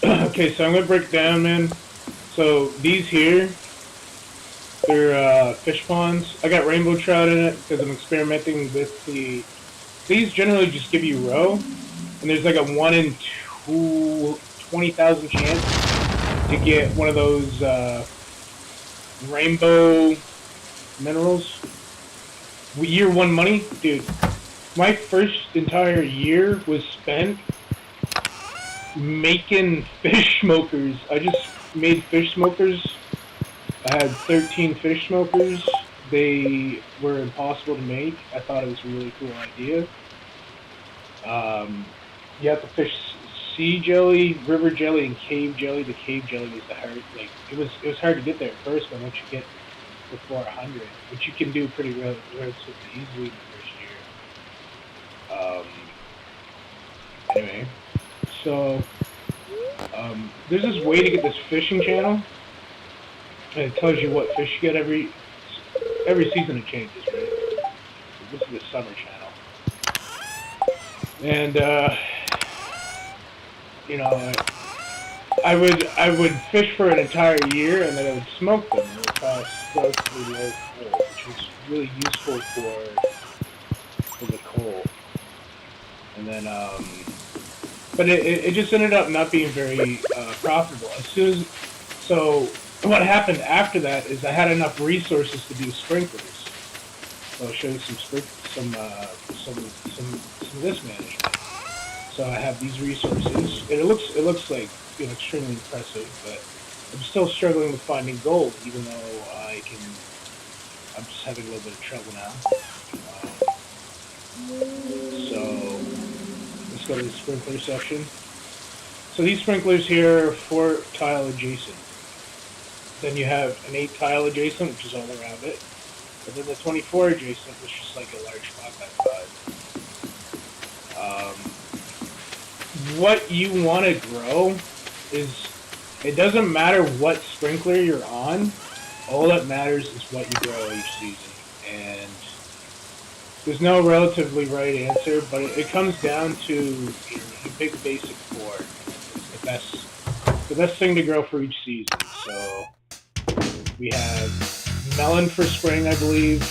Okay, so I'm gonna break down, man. So these here, they're fish ponds. I got rainbow trout in it because I'm experimenting with the. These generally just give you roe, and there's like a 1 in 20,000 chance to get one of those rainbow minerals. Year one money, dude. My first entire year was spent making fish smokers. I just made fish smokers. I had 13 fish smokers. They were impossible to make. I thought it was a really cool idea. Um, you have to fish sea jelly, river jelly, and cave jelly. The cave jelly was the hard, like it was hard to get there at first, but once you get before 100, which you can do pretty relatively easily in the first year. Um, anyway, so there's this way to get this fishing channel, and it tells you what fish you get every season. It changes, right? So this is the summer channel, and you know, I would fish for an entire year, and then I would smoke them. It would cost relatively low coal, which was really useful for the coal. And then, but it just ended up not being very profitable. As soon as so, what happened after that is I had enough resources to do sprinklers. So I'll show you some of this management. So I have these resources, and it looks like extremely impressive, but I'm still struggling with finding gold, even though I'm just having a little bit of trouble now. So let's go to the sprinkler section. So these sprinklers here are 4 tile adjacent. Then you have an 8 tile adjacent, which is all around it. And then the 24 adjacent, which is like a large 5x5. What you want to grow is, it doesn't matter what sprinkler you're on. All that matters is what you grow each season. And there's no relatively right answer, but it comes down to your big basic four. It's the best thing to grow for each season. So we have melon for spring, I believe,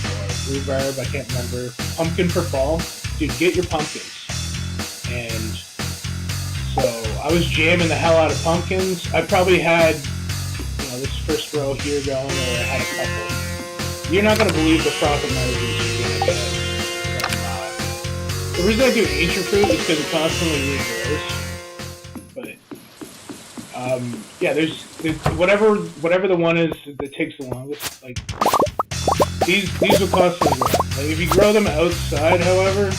or rhubarb, I can't remember. Pumpkin for fall. Dude, get your pumpkins. And so I was jamming the hell out of pumpkins. I probably had, this first row here going, or I had a couple. You're not going to believe the profit margins you're going to get from, the reason I do ancient fruit is because it constantly regrows. But, yeah, there's whatever the one is that takes the longest, like, these will constantly grow. Like, if you grow them outside, however,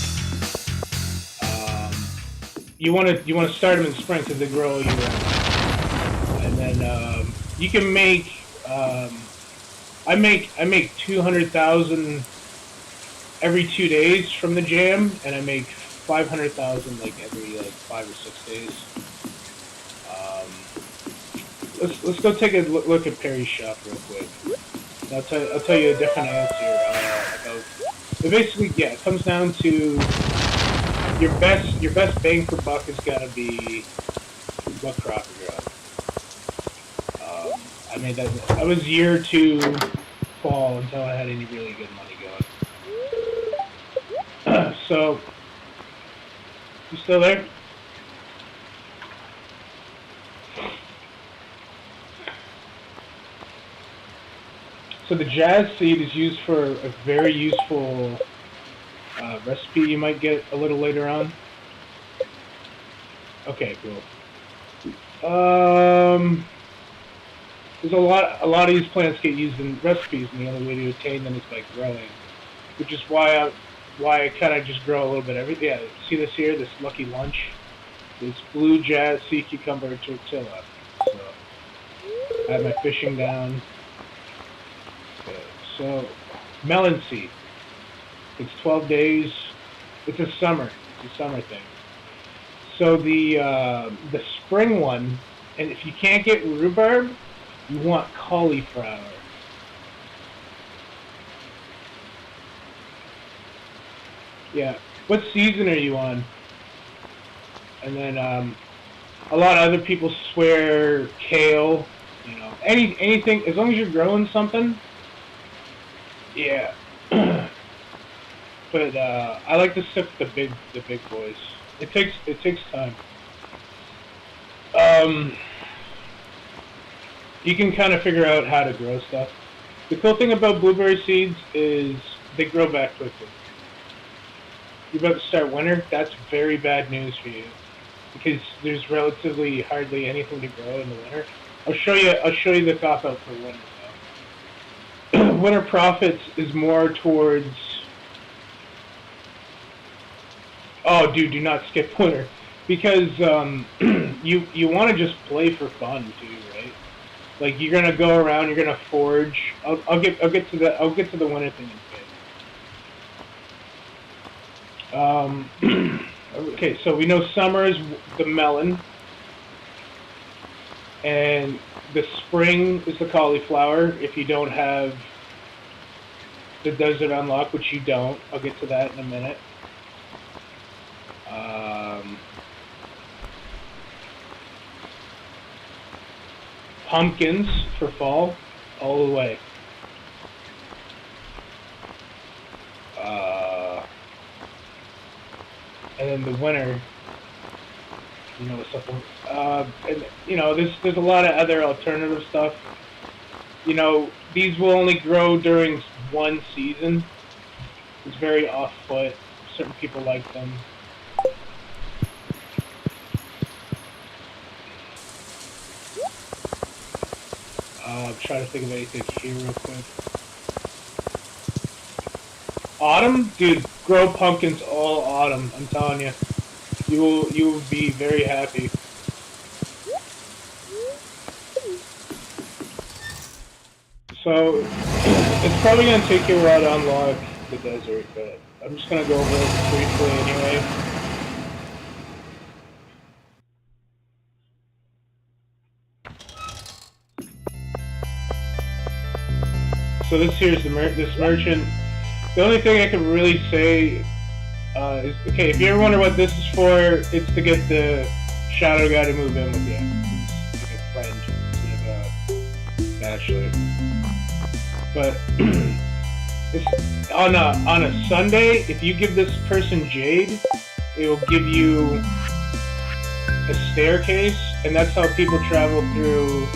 you want to start them in spring because they grow all year round. And then you can make I make 200,000 every 2 days from the jam, and I make 500,000 like every 5 or 6 days. Let's go take a look at Perry's shop real quick. I'll tell you a different answer about. But basically, yeah, it comes down to your best bang for buck has got to be what crop you're on. I made that. I was year 2 fall until I had any really good money going. So, you still there? So the jazz seed is used for a very useful recipe you might get a little later on. Okay, cool. There's a lot of these plants get used in recipes, and the only way to attain them is by growing, which is why I kind of just grow a little bit every. Yeah, see this here, this lucky lunch, this blue jazz sea cucumber tortilla. So I have my fishing down. Okay, so melon seed. It's 12 days. It's a summer thing. So the spring one, and if you can't get rhubarb, you want cauliflower. Yeah. What season are you on? And then A lot of other people swear kale. You know, anything as long as you're growing something. Yeah. But I like to stick with the big boys. It takes time. Um, you can kind of figure out how to grow stuff. The cool thing about blueberry seeds is they grow back quickly. You're about to start winter. That's very bad news for you because there's relatively hardly anything to grow in the winter. I'll show you. I'll show you the cop out for winter though. Winter profits is more towards. Oh, dude, do not skip winter because you want to just play for fun too, right? Like you're gonna go around, you're gonna forge. I'll get to the winter thing in a bit. Okay, so we know summer is the melon, and the spring is the cauliflower. If you don't have the desert unlock, which you don't, I'll get to that in a minute. Um, Pumpkins for fall, all the way. Uh, and then the winter, you know, something. And you know, there's a lot of other alternative stuff. You know, these will only grow during one season. It's very off put. Certain people like them. I'm trying to think of anything here real quick. Autumn, dude, grow pumpkins all autumn. I'm telling you, you will be very happy. So it's probably gonna take you a while to unlock the desert, but I'm just gonna go over it briefly anyway. So this here's this merchant. The only thing I can really say is okay. If you ever wonder what this is for, it's to get the shadow guy to move in with you. He's like a friend instead of a bachelor. But it's on a Sunday. If you give this person jade, it will give you a staircase, and that's how people travel through.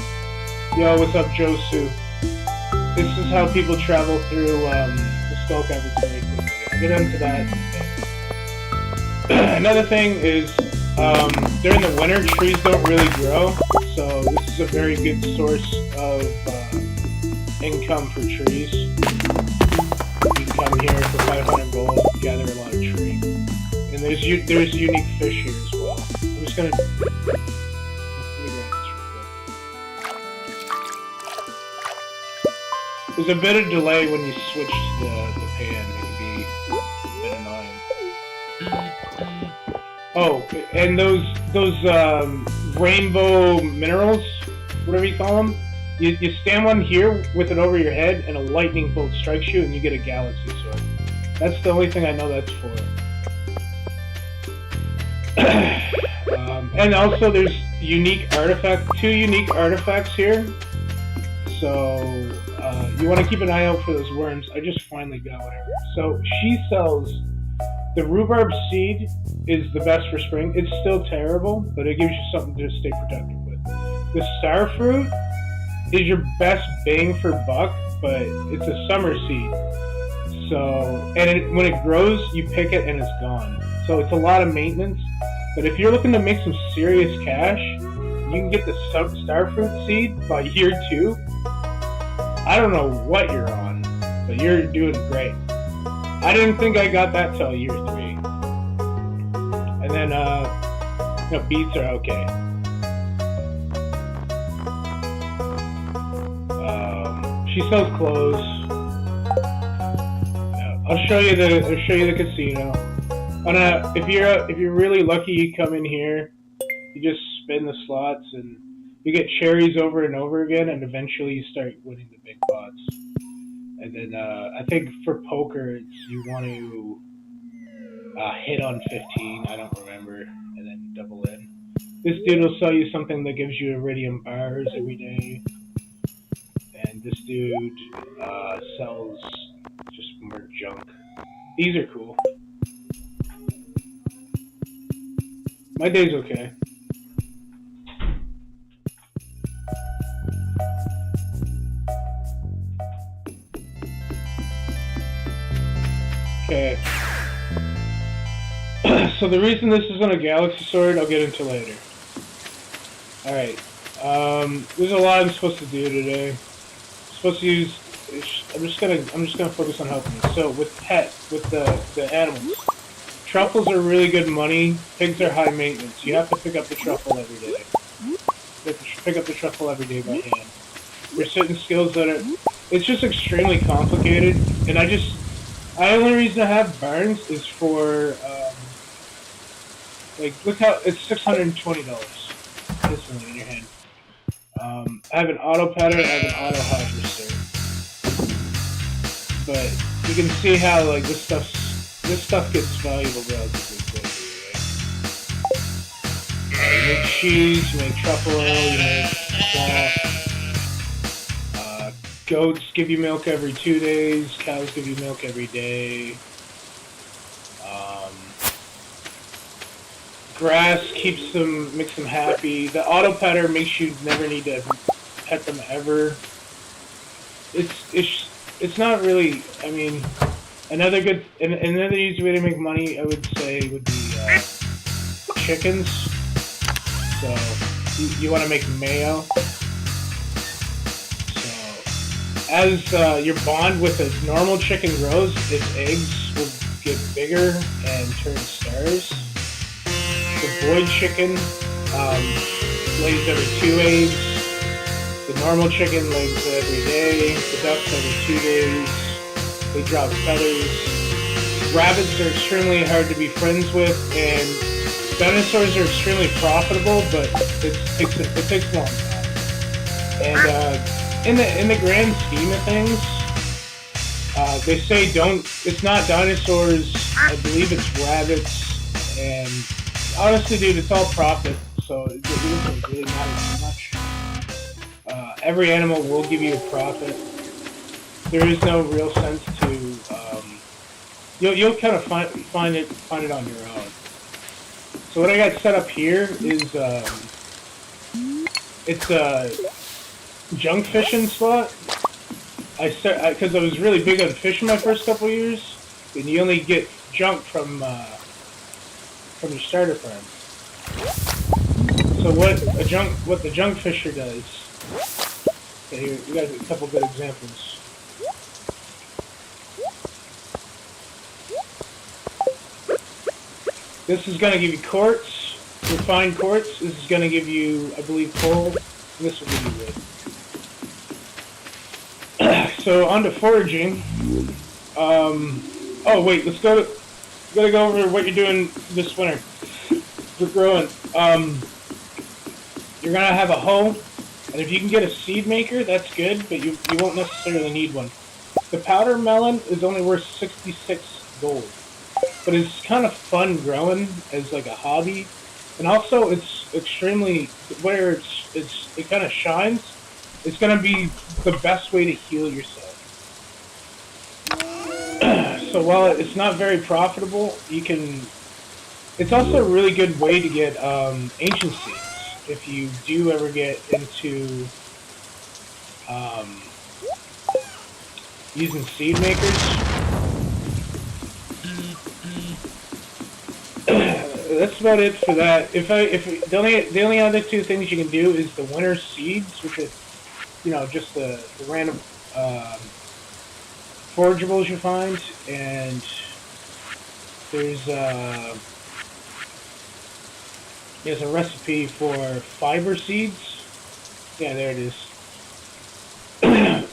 Yo, what's up, Josu? This is how people travel through the skull caverns very quickly. I'll get into that. Another thing is during the winter, trees don't really grow, so this is a very good source of income for trees. You can come here for 500 gold, gather a lot of tree, and there's unique fish here as well. I'm just gonna. There's a bit of delay when you switch the pan. It can be a bit annoying. Oh, and those rainbow minerals, whatever you call them, you stand one here with it over your head, and a lightning bolt strikes you, and you get a galaxy sword. That's the only thing I know that's for. And also, there's two unique artifacts here. So you want to keep an eye out for those worms. I just finally got one. So she sells the rhubarb seed is the best for spring. It's still terrible, but it gives you something to stay protected with. The star fruit is your best bang for buck, but it's a summer seed. So when it grows, you pick it and it's gone. So it's a lot of maintenance. But if you're looking to make some serious cash, you can get the starfruit seed by year 2. I don't know what you're on, but you're doing great. I didn't think I got that till year 3. And then, beets are okay. She sells clothes. I'll show you the casino. If you're really lucky, you come in here, you just spin the slots, and you get cherries over and over again, and eventually you start winning the big pots. And then I think for poker, you want to hit on 15. I don't remember, and then double in. This dude will sell you something that gives you iridium bars every day. And this dude sells just more junk. These are cool. My day's okay. Okay. So the reason this isn't a galaxy sword, I'll get into later. Alright. There's a lot I'm supposed to do today. I'm supposed to use. I'm just gonna focus on helping you. So with the animals, truffles are really good money. Pigs are high maintenance. You have to pick up the truffle every day. You have to pick up the truffle every day by hand. There's certain skills that are. It's just extremely complicated, and the only reason I have barns is for like look how it's $620 instantly in your hand. I have an auto pattern, I have an auto harvester. But you can see how like this stuff gets valuable relatively quickly, right? You make cheese, you make truffle oil, you make cloth. Goats give you milk every 2 days, cows give you milk every day. Grass makes them happy. The auto petter makes you never need to pet them ever. It's not really. I mean, another easy way to make money, I would say, would be chickens. So you want to make mayo. So as your bond with a normal chicken grows, its eggs will get bigger and turn stars. The void chicken lays every 2 eggs. The normal chicken lays every day. The ducks every 2 days. They drop feathers. Rabbits are extremely hard to be friends with, and dinosaurs are extremely profitable, but it takes a long time. And in the grand scheme of things, they say it's not dinosaurs. I believe it's rabbits and. Honestly, dude, it's all profit, so it doesn't really matter too much. Every animal will give you a profit. There is no real sense to. You'll kind of find it on your own. So what I got set up here is it's a junk fishing spot. Because I was really big on fishing my first couple of years, and you only get junk from your starter farm. So what the junk fisher does? Okay, here we got a couple good examples. This is going to give you quartz, refined quartz. This is going to give you, I believe, coal. And this will give you wood. So on to foraging. Oh wait, let's go to. Gotta go over what you're doing this winter. For growing. You're gonna have a hoe, and if you can get a seed maker, that's good, but you won't necessarily need one. The powder melon is only worth 66 gold, but it's kind of fun growing as like a hobby, and also it's extremely where it kind of shines. It's gonna be the best way to heal yourself. So while it's not very profitable, it's also a really good way to get ancient seeds if you do ever get into using seed makers. That's about it for that. The only other two things you can do is the winter seeds, which are just the random forageables you find, and there's a recipe for fiber seeds. Yeah, there it is.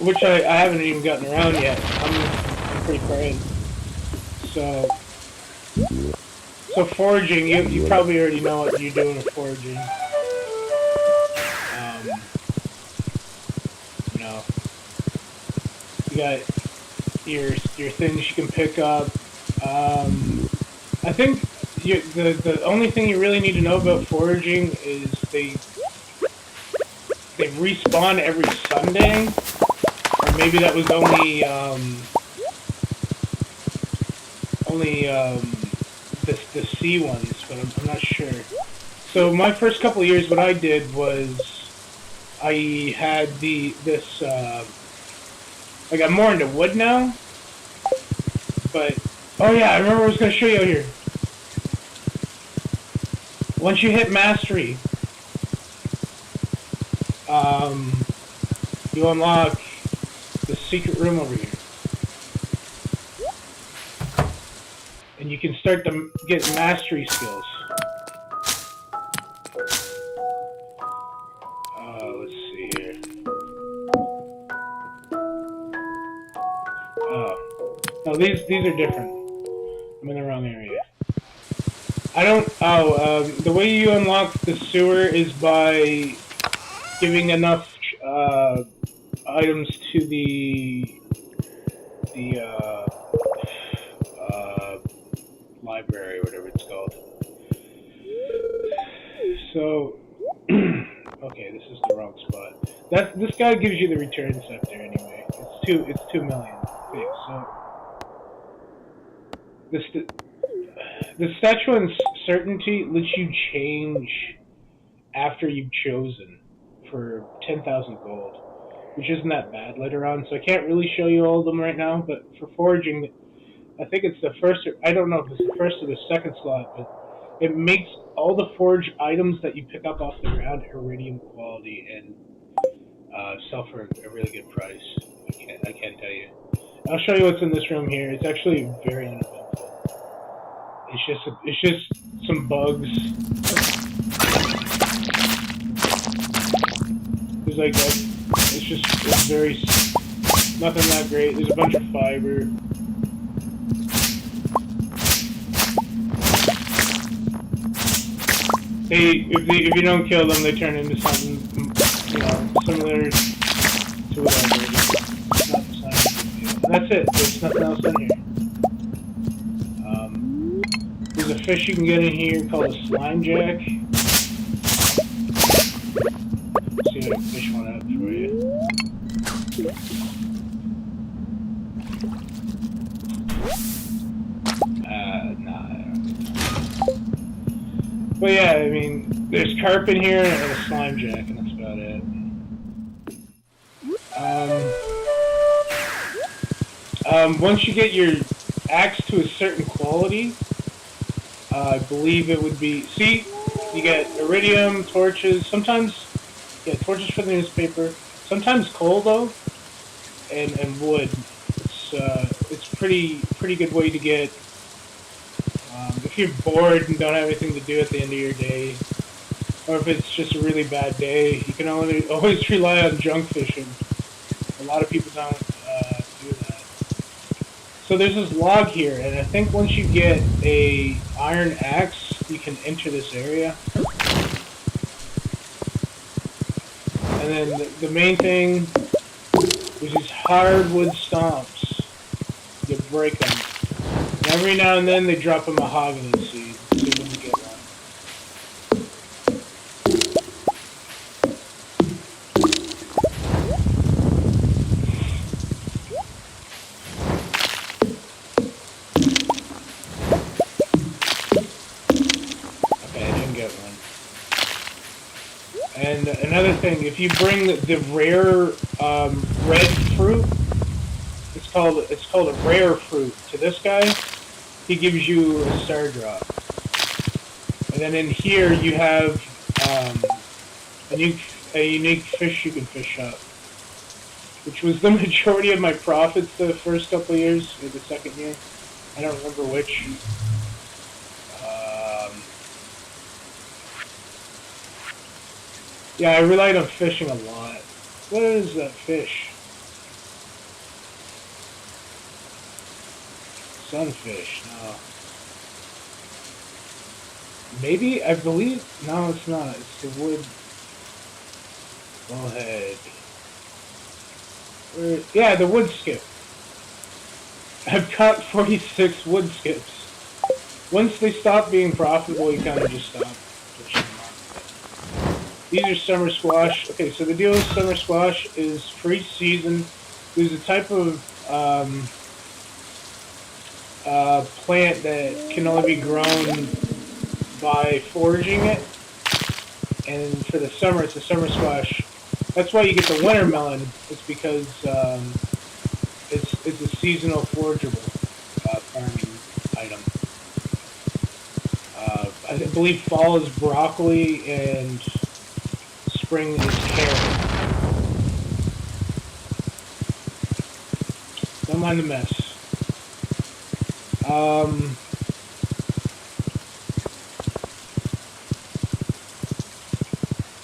Which I haven't even gotten around yet. I'm pretty far in. So foraging, you probably already know what you're doing with foraging. You got your things you can pick up. I think the only thing you really need to know about foraging is they respawn every Sunday, or maybe that was only the sea ones, but I'm not sure. So my first couple of years, what I did was I had like I'm more into wood now, but oh yeah, I remember I was gonna show you out here. Once you hit mastery, you unlock the secret room over here. And you can start to get mastery skills. Let's see here. No, these are different. I'm in the wrong area. I don't. The way you unlock the sewer is by giving enough items to the library, or whatever it's called. So, okay, this is the wrong spot. This guy gives you the return scepter anyway. It's 2 million. Okay, so the statue uncertainty lets you change after you've chosen for 10,000 gold, which isn't that bad later on. So I can't really show you all of them right now, but for foraging, I think it's the first. I don't know if it's the first or the second slot, but it makes all the forged items that you pick up off the ground iridium quality and sell for a really good price. I can't tell you. I'll show you what's in this room here. It's actually very uneventful. It's just some bugs. There's like it's very nothing that great. There's a bunch of fiber. If you don't kill them, they turn into something, similar to whatever. It's not the same. And that's it. There's nothing else in here. There's a fish you can get in here called a slime jack. Let's see if I can fish one out for you. But yeah, I mean, there's carp in here and a slime jack, and that's about it. Once you get your axe to a certain quality, I believe it would be... See, you get iridium, torches, sometimes... Yeah, torches for the newspaper. Sometimes coal, though, and wood. It's pretty good way to get... if you're bored and don't have anything to do at the end of your day, or if it's just a really bad day, you can always rely on junk fishing. A lot of people don't do that. So there's this log here, and I think once you get a iron axe, you can enter this area. And then the main thing is these hardwood stomps. You break them. Every now and then they drop a mahogany seed, so you can get one. Okay, I didn't get one. And another thing, if you bring the rare red fruit, it's called a rare fruit to this guy, he gives you a star drop. And then in here you have a unique fish you can fish up, which was the majority of my profits the first couple of years, or the second year. I don't remember which. Yeah, I relied on fishing a lot. What is that fish? Sunfish, no. Maybe, I believe, no it's not, it's the wood bullhead. Yeah, the wood skip. I've caught 46 wood skips. Once they stop being profitable, you kind of just stop pushing them on. These are summer squash. Okay, so the deal with summer squash is for each season, there's a type of plant that can only be grown by foraging it, and for the summer, it's a summer squash. That's why you get the winter melon. It's because it's a seasonal forageable farming item. I believe fall is broccoli and spring is carrot. Don't mind the mess.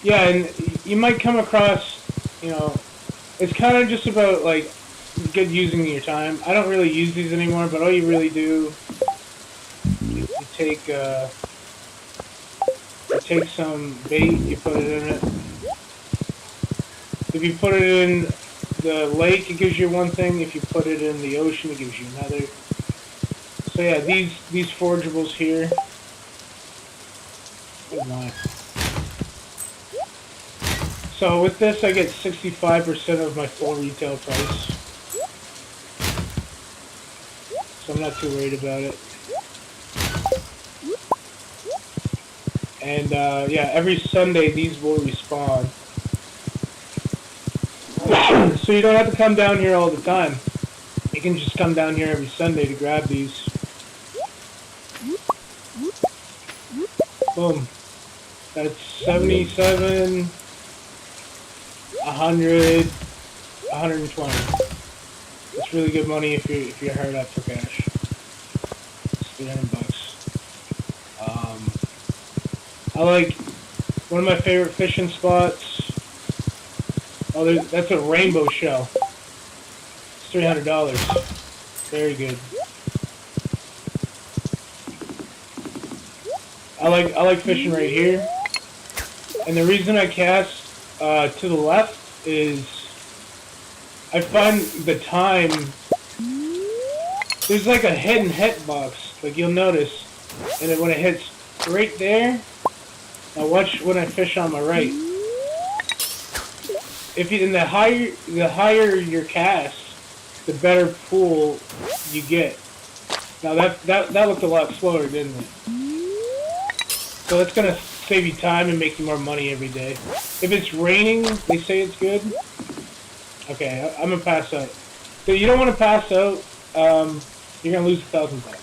Yeah, and you might come across, it's kind of just about like good using your time. I don't really use these anymore, but all you really do, you take some bait, you put it in it. If you put it in the lake, it gives you one thing. If you put it in the ocean, it gives you another. So yeah, these forageables here. Oh my. So with this, I get 65% of my full retail price. So I'm not too worried about it. And yeah, every Sunday these will respawn. So you don't have to come down here all the time. You can just come down here every Sunday to grab these. Boom. That's 77, 100, 120. It's really good money if you're hard up for cash. It's $300. I like one of my favorite fishing spots. Oh, that's a rainbow shell. It's $300. Very good. I like fishing right here, and the reason I cast to the left is I find the time. There's like a hidden hitbox, like you'll notice, and then when it hits right there. Now watch when I fish on my right. If you, the higher your cast, the better pool you get. Now that looked a lot slower, didn't it? So that's gonna save you time and make you more money every day. If it's raining, they say it's good. Okay, I'm gonna pass out. So you don't want to pass out. You're gonna lose $1,000.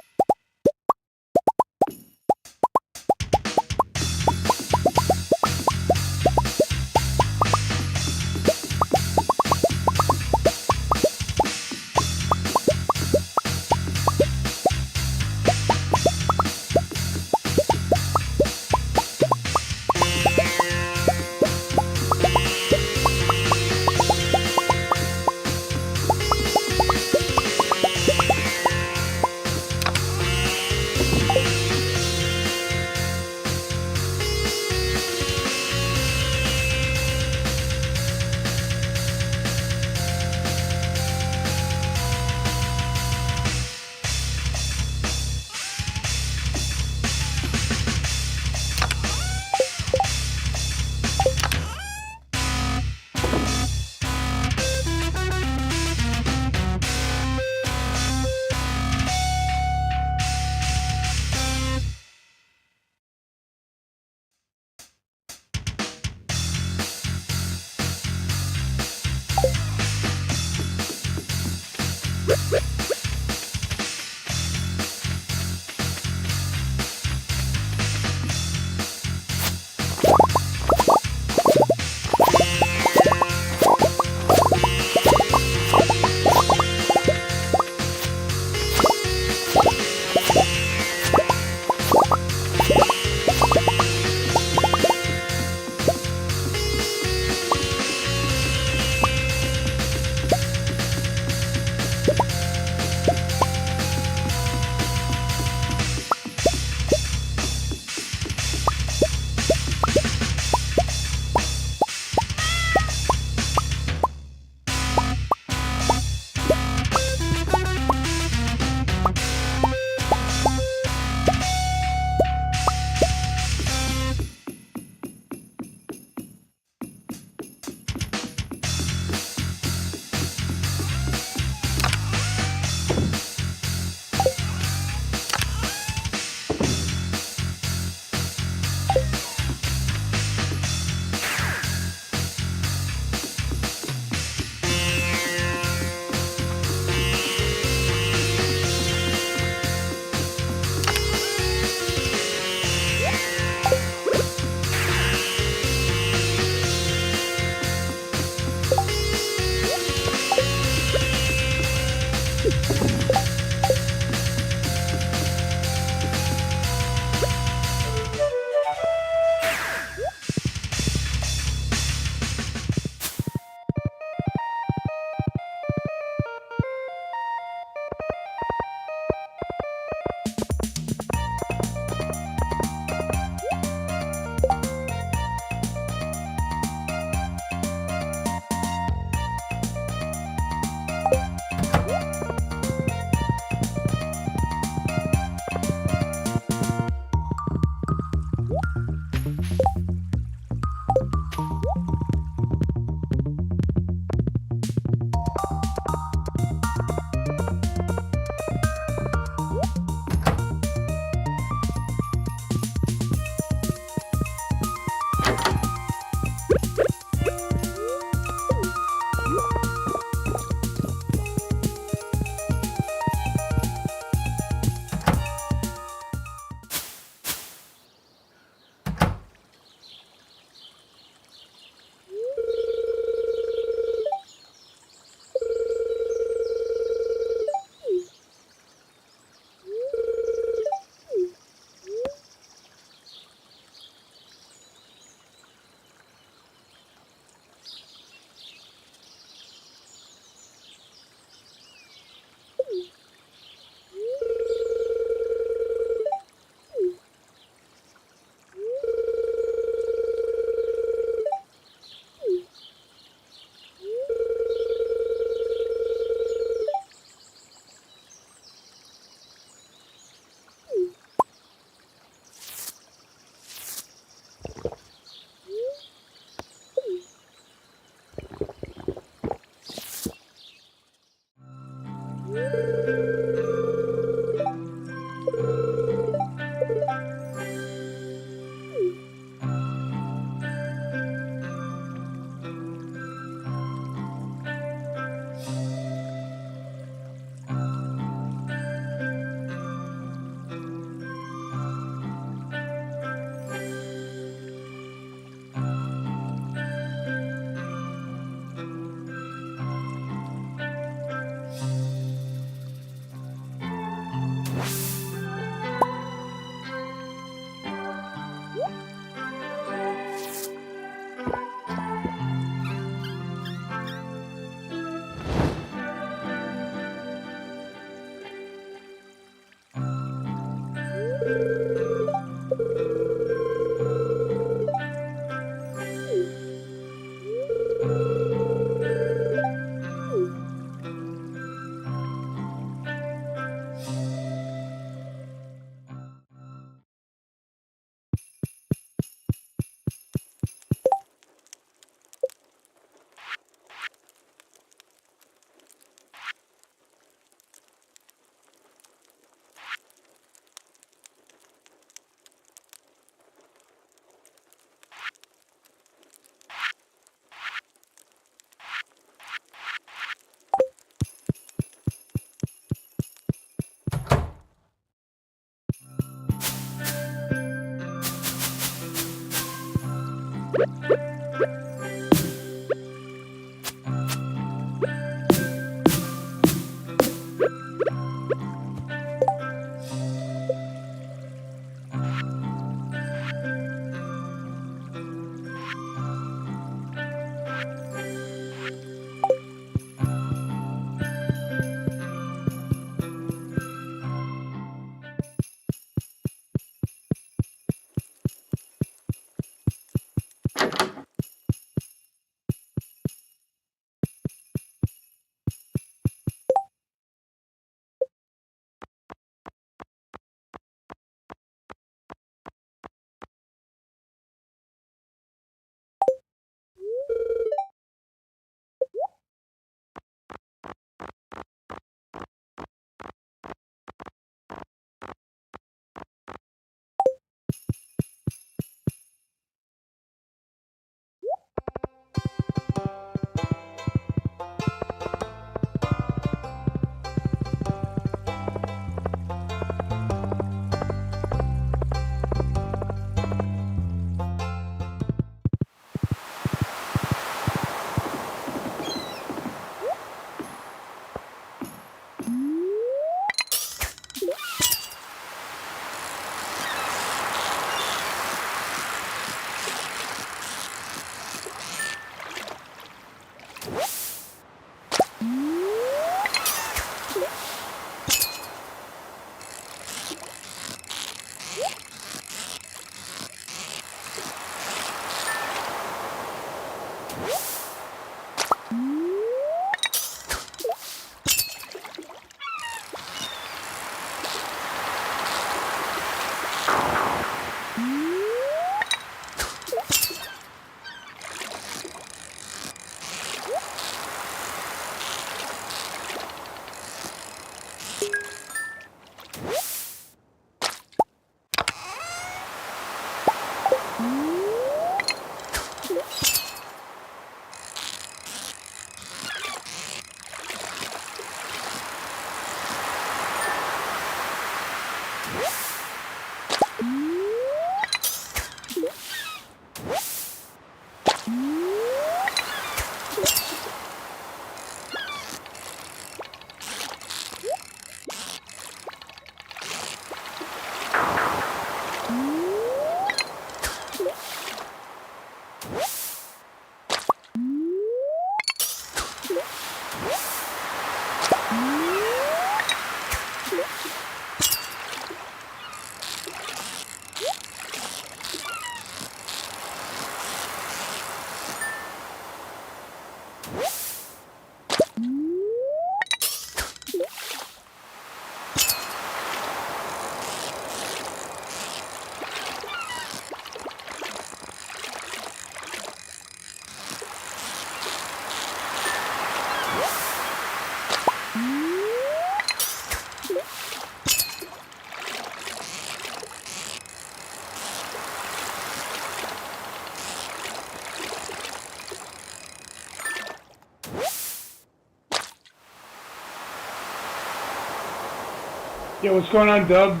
Yo, what's going on, Dub?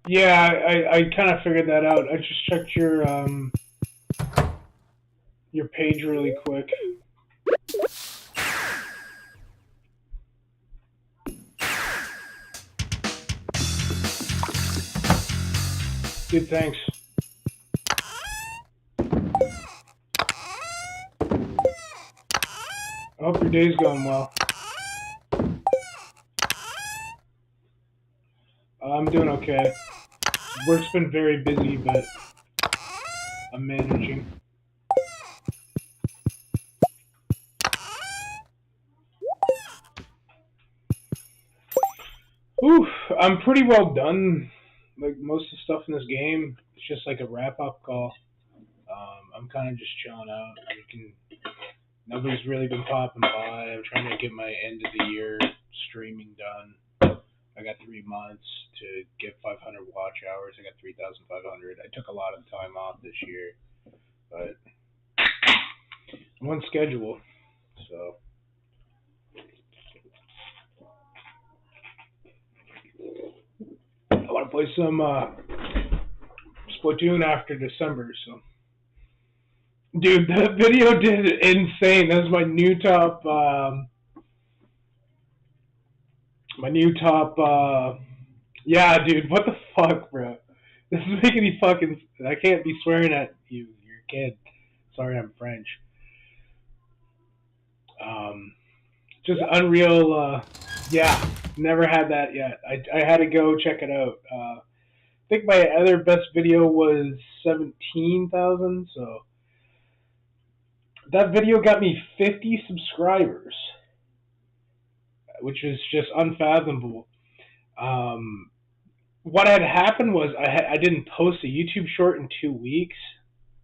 Yeah, I kind of figured that out. I just checked your page really quick. Dude, thanks. I hope your day's going well. I'm doing okay. Work's been very busy, but I'm managing. Oof, I'm pretty well done. Like most of the stuff in this game, it's just like a wrap-up call. I'm kind of just chilling out. Nobody's really been popping by. I'm trying to get my end of the year streaming done. I got 3 months to get 500 watch hours. I got 3,500. I took a lot of time off this year, but I'm on schedule, so. I want to play some Splatoon after December, so. Dude, that video did insane. That was my new top, yeah, dude, what the fuck, bro? This is making me fucking, I can't be swearing at you, you're a kid. Sorry, I'm French. Just unreal, yeah, never had that yet. I had to go check it out. I think my other best video was 17,000, so that video got me 50 subscribers, which is just unfathomable. What had happened was I didn't post a YouTube short in 2 weeks.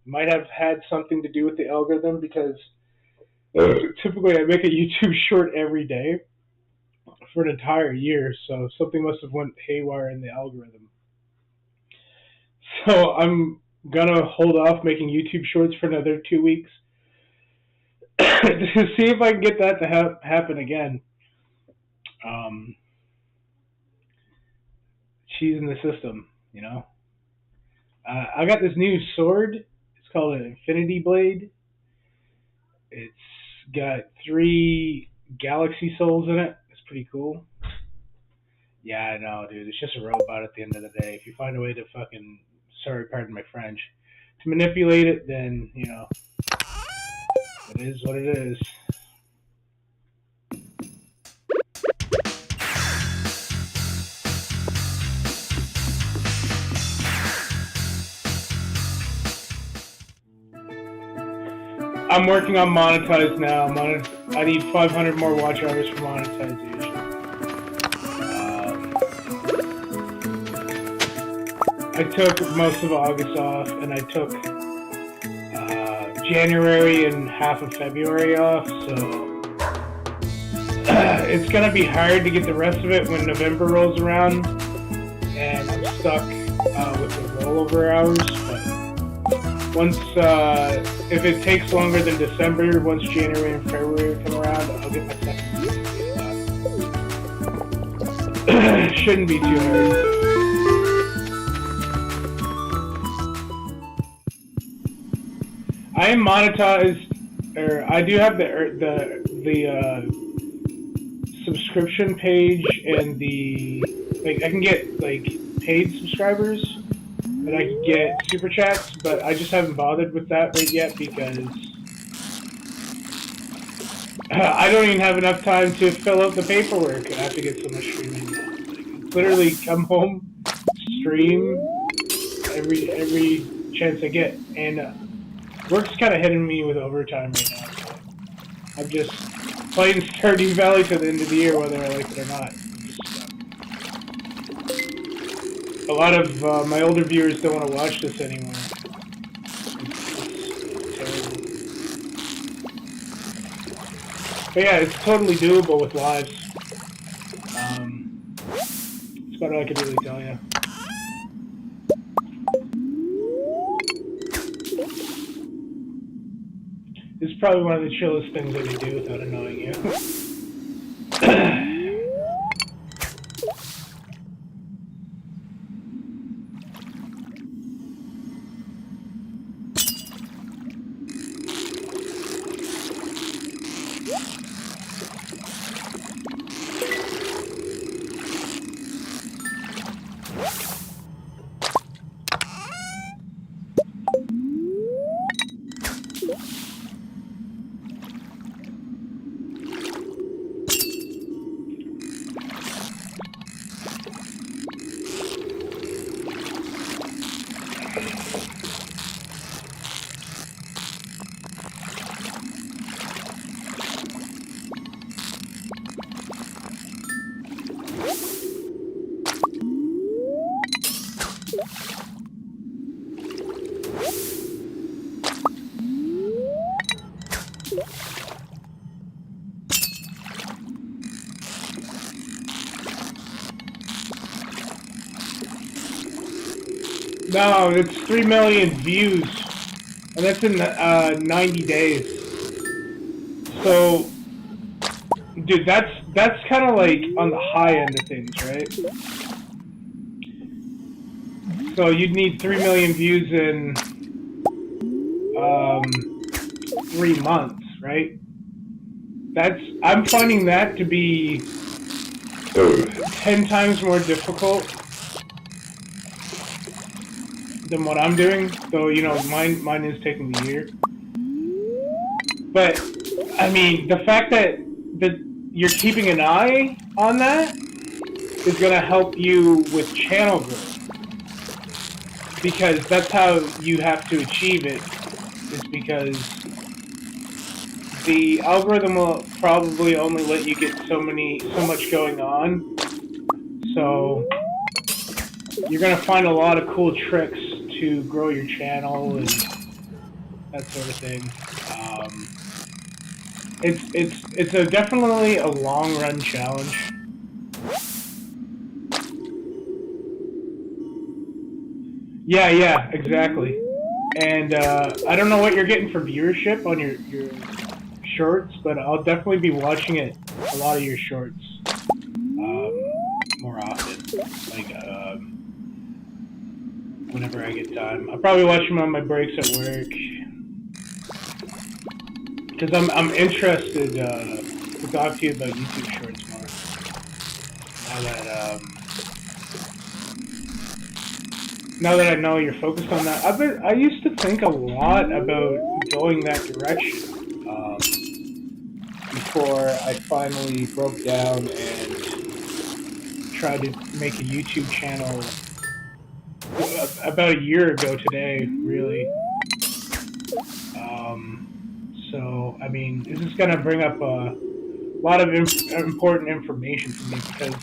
Might have had something to do with the algorithm because typically I make a YouTube short every day for an entire year, so something must have went haywire in the algorithm. So I'm gonna hold off making YouTube shorts for another 2 weeks to see if I can get that to happen again. She's in the system, you know. I got this new sword. It's called an Infinity Blade. It's got 3 galaxy souls in it. It's pretty cool. Yeah, I know, dude. It's just a robot at the end of the day. If you find a way to fucking, sorry, pardon my French, to manipulate it, then, you know, it is what it is. I'm working on monetize now. I need 500 more watch hours for monetization. I took most of August off, and I took January and half of February off, so it's gonna be hard to get the rest of it when November rolls around, and I'm stuck with the rollover hours, but once, if it takes longer than December, once January and February come around, I'll get my second season. Shouldn't be too hard. I am monetized, or I do have the subscription page and the, like, I can get like paid subscribers and I can get super chats, but I just haven't bothered with that right yet because I don't even have enough time to fill out the paperwork. I have to get so much streaming now. Like, literally come home, stream every chance I get, and work's kind of hitting me with overtime right now. So I'm just playing Stardew Valley to the end of the year, whether I like it or not. A lot of my older viewers don't want to watch this anymore. It's terrible. But yeah, it's totally doable with lives. That's about all I could really tell you. This is probably one of the chillest things I could do without annoying you. No, it's 3 million views, and that's in 90 days. So, dude, that's kind of like on the high end of things, right? So you'd need 3 million views in 3 months, right? I'm finding that to be 10 times more difficult than what I'm doing. So, you know, mine is taking the year. But I mean, the fact that you're keeping an eye on that is going to help you with channel growth, because that's how you have to achieve it. Is because the algorithm will probably only let you get so much going on. So you're going to find a lot of cool tricks to grow your channel and that sort of thing. It's definitely a long run challenge. Yeah, exactly. And I don't know what you're getting for viewership on your shorts, but I'll definitely be watching a lot of your shorts more often. Like whenever I get time, I'll probably watch them on my breaks at work. Because I'm interested to talk to you about YouTube Shorts more. Now that I know you're focused on that, I used to think a lot about going that direction before I finally broke down and tried to make a YouTube channel about a year ago today, really. So, I mean, this is going to bring up a lot of important information for me, because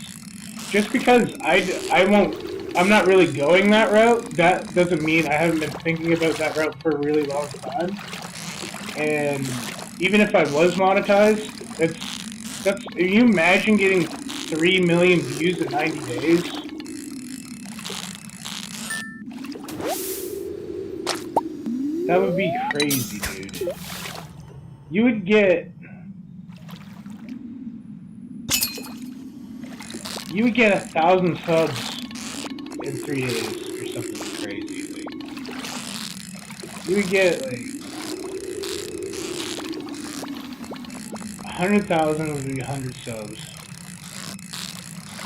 just because I'm not really going that route, that doesn't mean I haven't been thinking about that route for a really long time. And even if I was monetized, can you imagine getting 3 million views in 90 days? That would be crazy, dude. You would get 1,000 subs in 3 days or something crazy. Like, you would get like 100,000 would be 100 subs.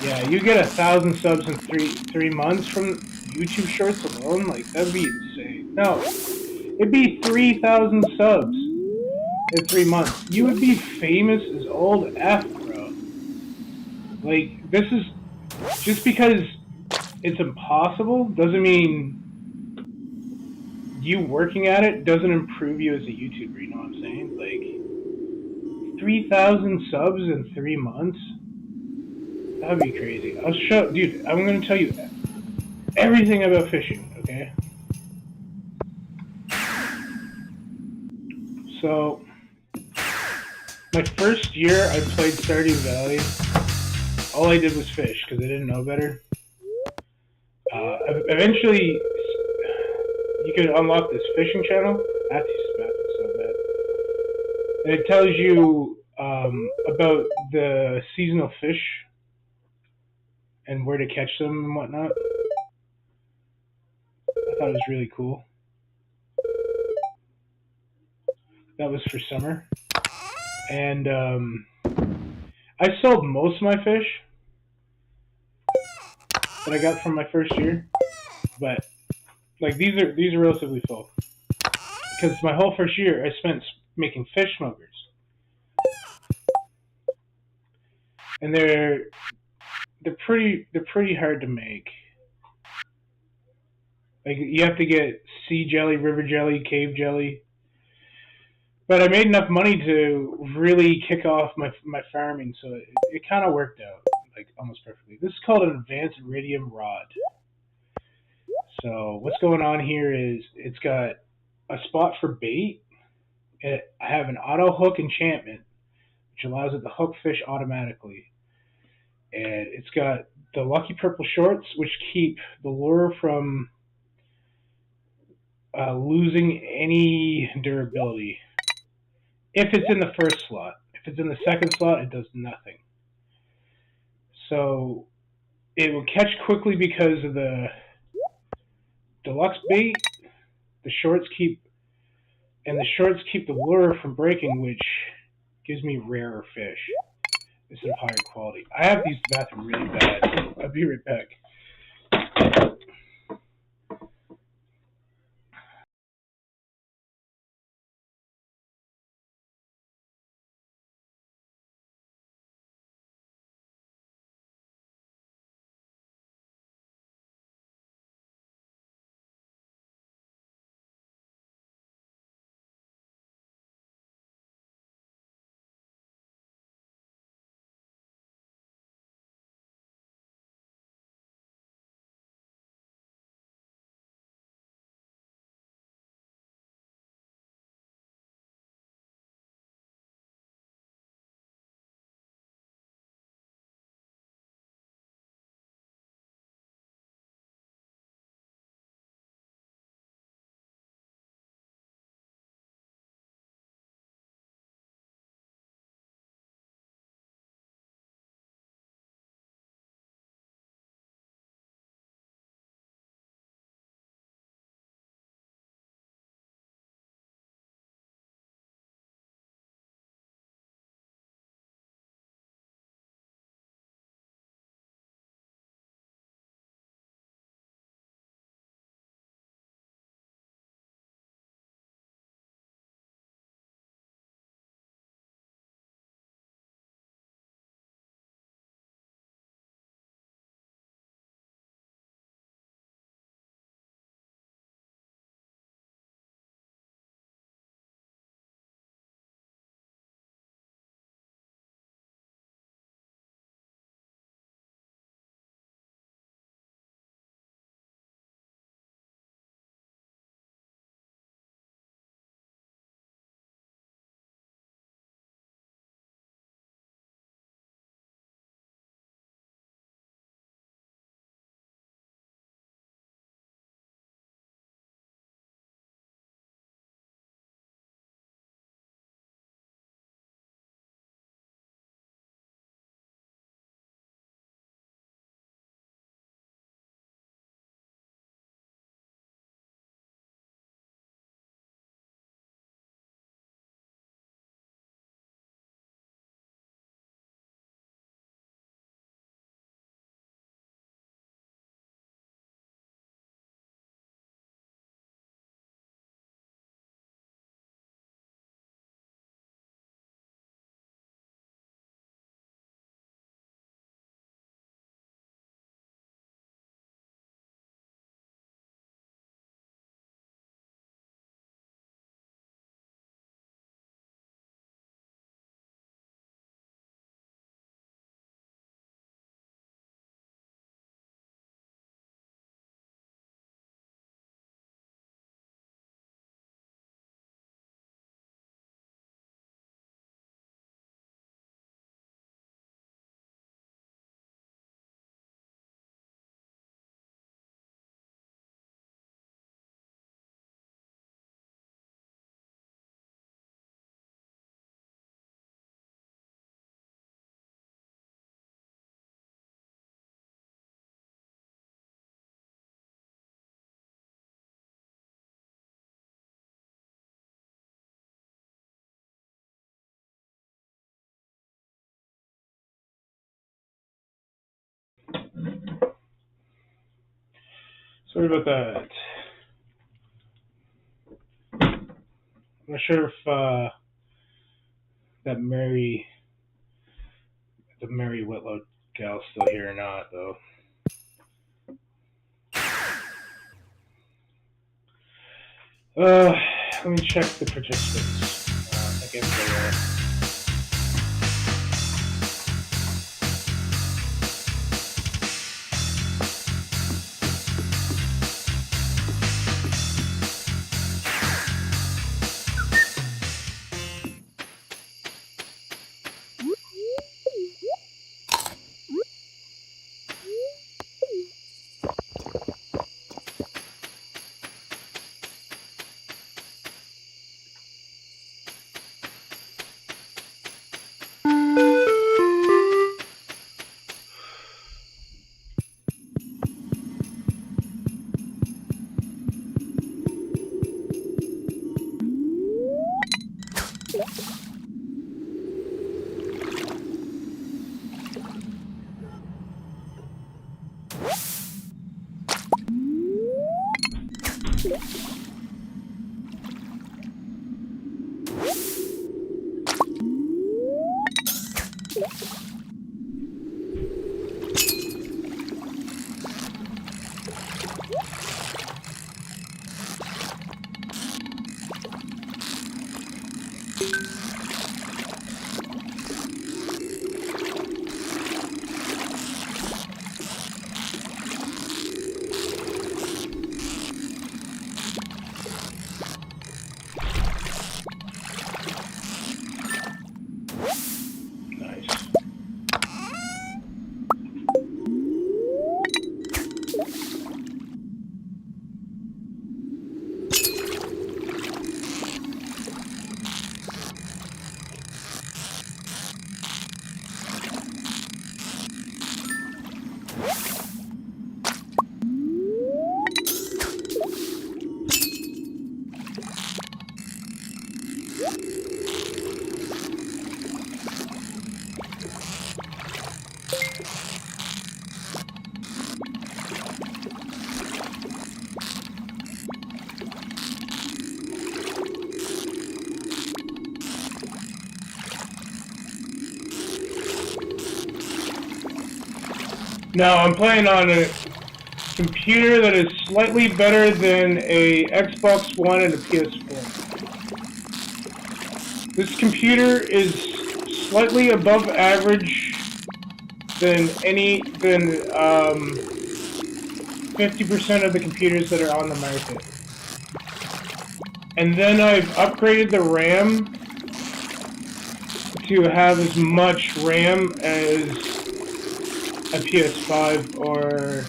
Yeah, you get 1,000 subs in three months from YouTube Shorts alone. Like, that'd be insane. No, it'd be 3,000 subs in 3 months. You would be famous as old F, bro. Like, this is just because it's impossible doesn't mean you working at it doesn't improve you as a YouTuber. You know what I'm saying? Like, 3,000 subs in 3 months. That would be crazy. Dude, I'm gonna tell you. everything about fishing. Okay, so my first year I played Stardew Valley. All I did was fish because I didn't know better. Eventually, you could unlock this fishing channel. Matthew's bathroom so bad, and it tells you about the seasonal fish and where to catch them and whatnot. I thought it was really cool. That was for summer, and I sold most of my fish that I got from my first year, but like these are relatively full because my whole first year I spent making fish smokers, and they're pretty hard to make. Like you have to get sea jelly, river jelly, cave jelly. But I made enough money to really kick off my farming, so it kind of worked out like almost perfectly. This is called an advanced iridium rod. So what's going on here is it's got a spot for bait. I have an auto hook enchantment, which allows it to hook fish automatically, and it's got the lucky purple shorts, which keep the lure from losing any durability. If it's in the first slot, if it's in the second slot, it does nothing. So it will catch quickly because of the deluxe bait. The shorts keep the shorts keep the lure from breaking, which gives me rarer fish instead of higher quality. I have to use the bathroom really bad. I'll be right back. Sorry about that. I'm not sure if that the Mary Whitlow gal's still here or not, though. Let me check the participants. I guess they are. No, I'm playing on a computer that is slightly better than a Xbox One and a PS4. This computer is slightly above average than 50% of the computers that are on the market. And then I've upgraded the RAM to have as much RAM as a PS5 or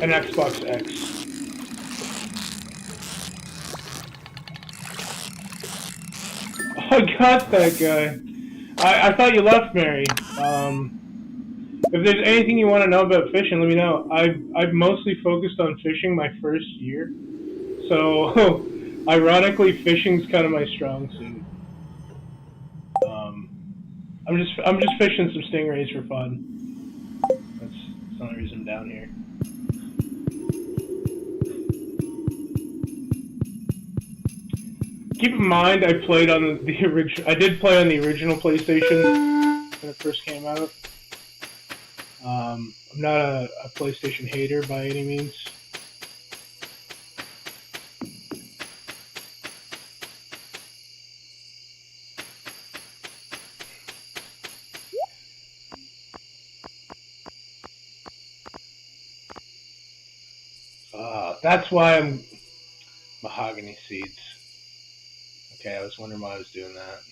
an Xbox X. I got that guy. I thought you left, Mary. If there's anything you want to know about fishing, let me know. I've mostly focused on fishing my first year, so ironically, fishing's kind of my strong suit. I'm just fishing some stingrays for fun. That's the only reason I'm down here. Keep in mind, I played on the original. I did play on the original PlayStation when it first came out. I'm not a PlayStation hater by any means. That's why I'm mahogany seeds. Okay, I was wondering why I was doing that.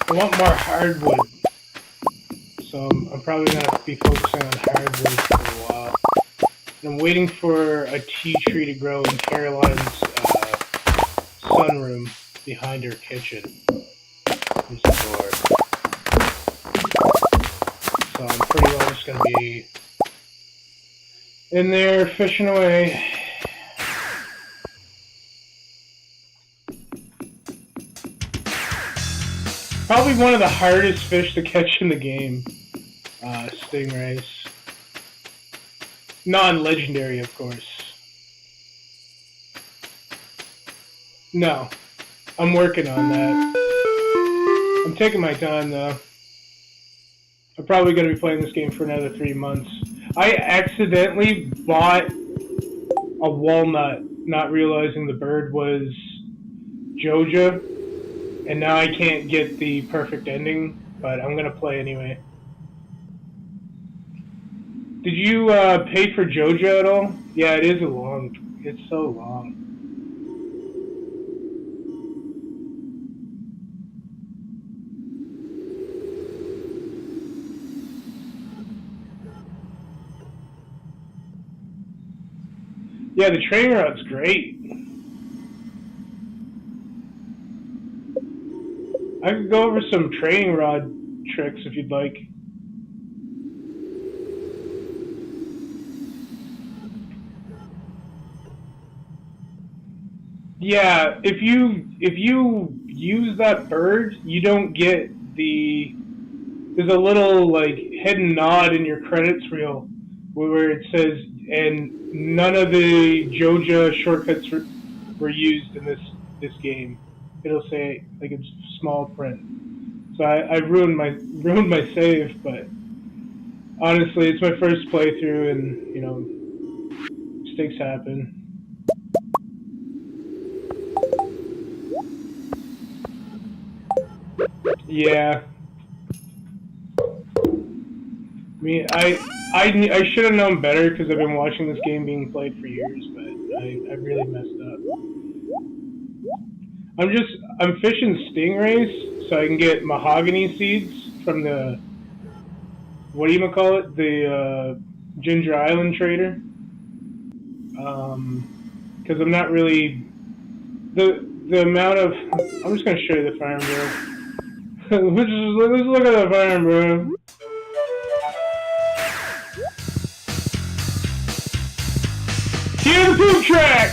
I want more hardwood, so I'm probably going to be focusing on hardwood for a while. And I'm waiting for a tea tree to grow in Caroline's sunroom behind her kitchen. There's the door. So I'm pretty well just going to be in there fishing away. Probably one of the hardest fish to catch in the game. Stingrays. Non-legendary, of course. No, I'm working on that. I'm taking my time, though. I'm probably going to be playing this game for another 3 months. I accidentally bought a walnut, not realizing the bird was Joja, and now I can't get the perfect ending, but I'm going to play anyway. Did you pay for Joja at all? Yeah, it is it's so long. Yeah, the training rod's great. I could go over some training rod tricks if you'd like. Yeah, if you use that bird, you don't get there's a little like hidden nod in your credits reel where it says and none of the Joja shortcuts were used in this game. It'll say like it's small print. So I ruined my save, but honestly, it's my first playthrough, and mistakes happen. Yeah, I mean, I should have known better because I've been watching this game being played for years, but I really messed up. I'm fishing stingrays so I can get mahogany seeds from the what do you call it, the Ginger Island trader. Because I'm not really the amount of I'm just gonna show you the farm, bro. Let's look at the farm, bro. Here's the poop track.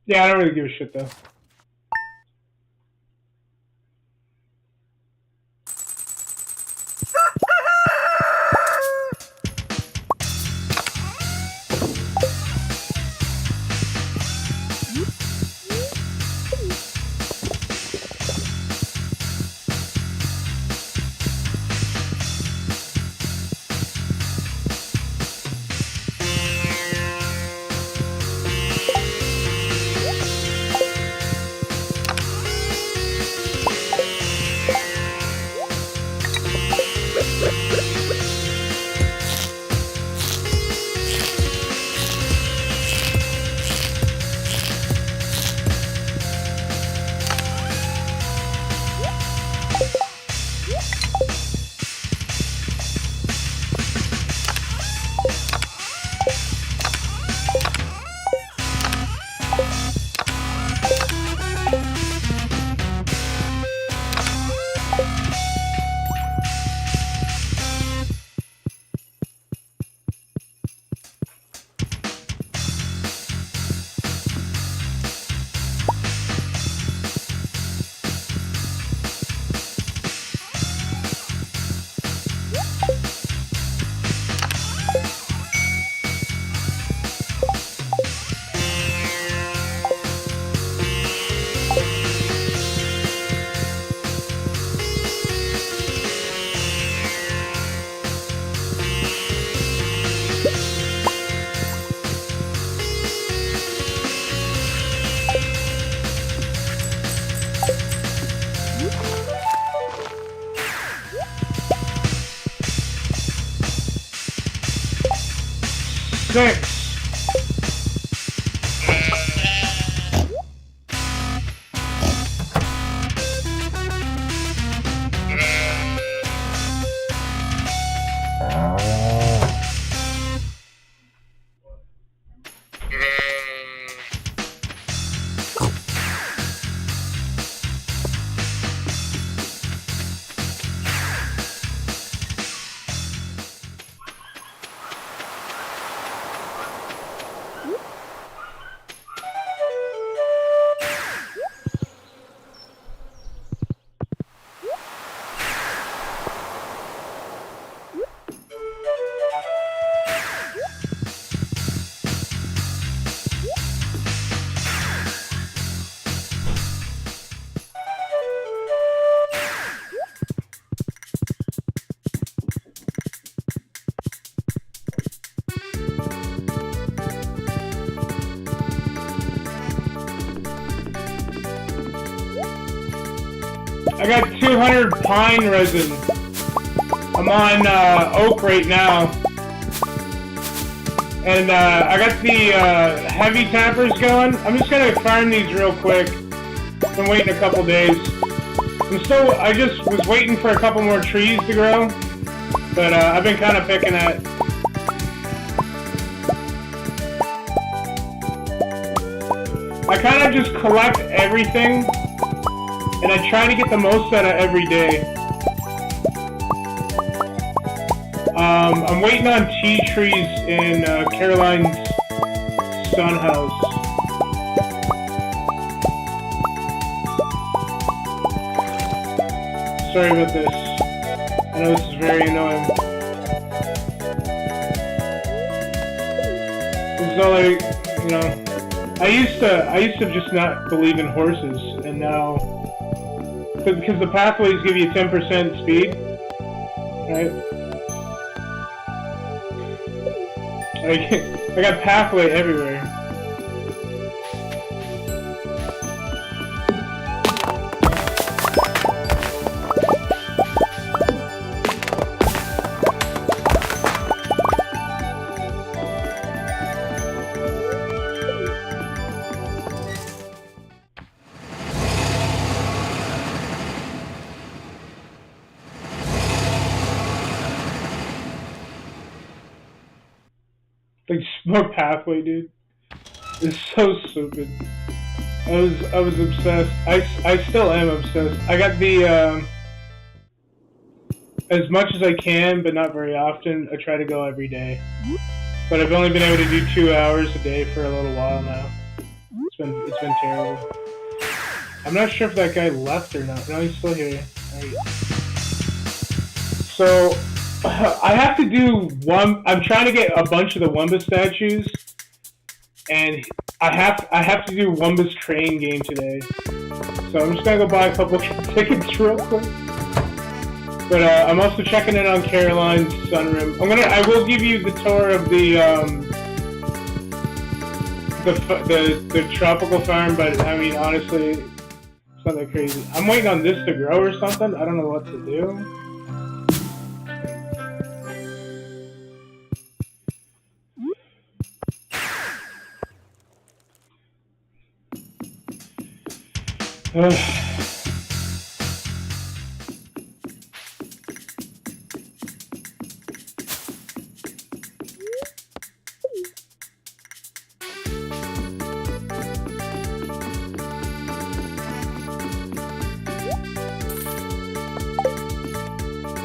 Yeah, I don't really give a shit though. 6. I got 200 pine resin. I'm on oak right now. And I got the heavy tappers going. I'm just gonna farm these real quick. Been waiting a couple days. I just was waiting for a couple more trees to grow. But I've been kind of picking at. I kind of just collect everything. And I try to get the most out of every day. I'm waiting on tea trees in Caroline's sun house. Sorry about this. I know this is very annoying. This is all I used to just not believe in horses, and now, because the pathways give you 10% speed, right? I got pathway everywhere. Like, more pathway, dude. It's so stupid. I was obsessed. I still am obsessed. I got the as much as I can, but not very often. I try to go every day, but I've only been able to do 2 hours a day for a little while now. It's been terrible. I'm not sure if that guy left or not. No, he's still here. Right. So I have to do one. I'm trying to get a bunch of the Wumba statues, and I have to do Wumba's train game today. So I'm just gonna go buy a couple of tickets real quick. But I'm also checking in on Caroline's Sunrim. I will give you the tour of the tropical farm, but I mean honestly, it's not that crazy. I'm waiting on this to grow or something. I don't know what to do.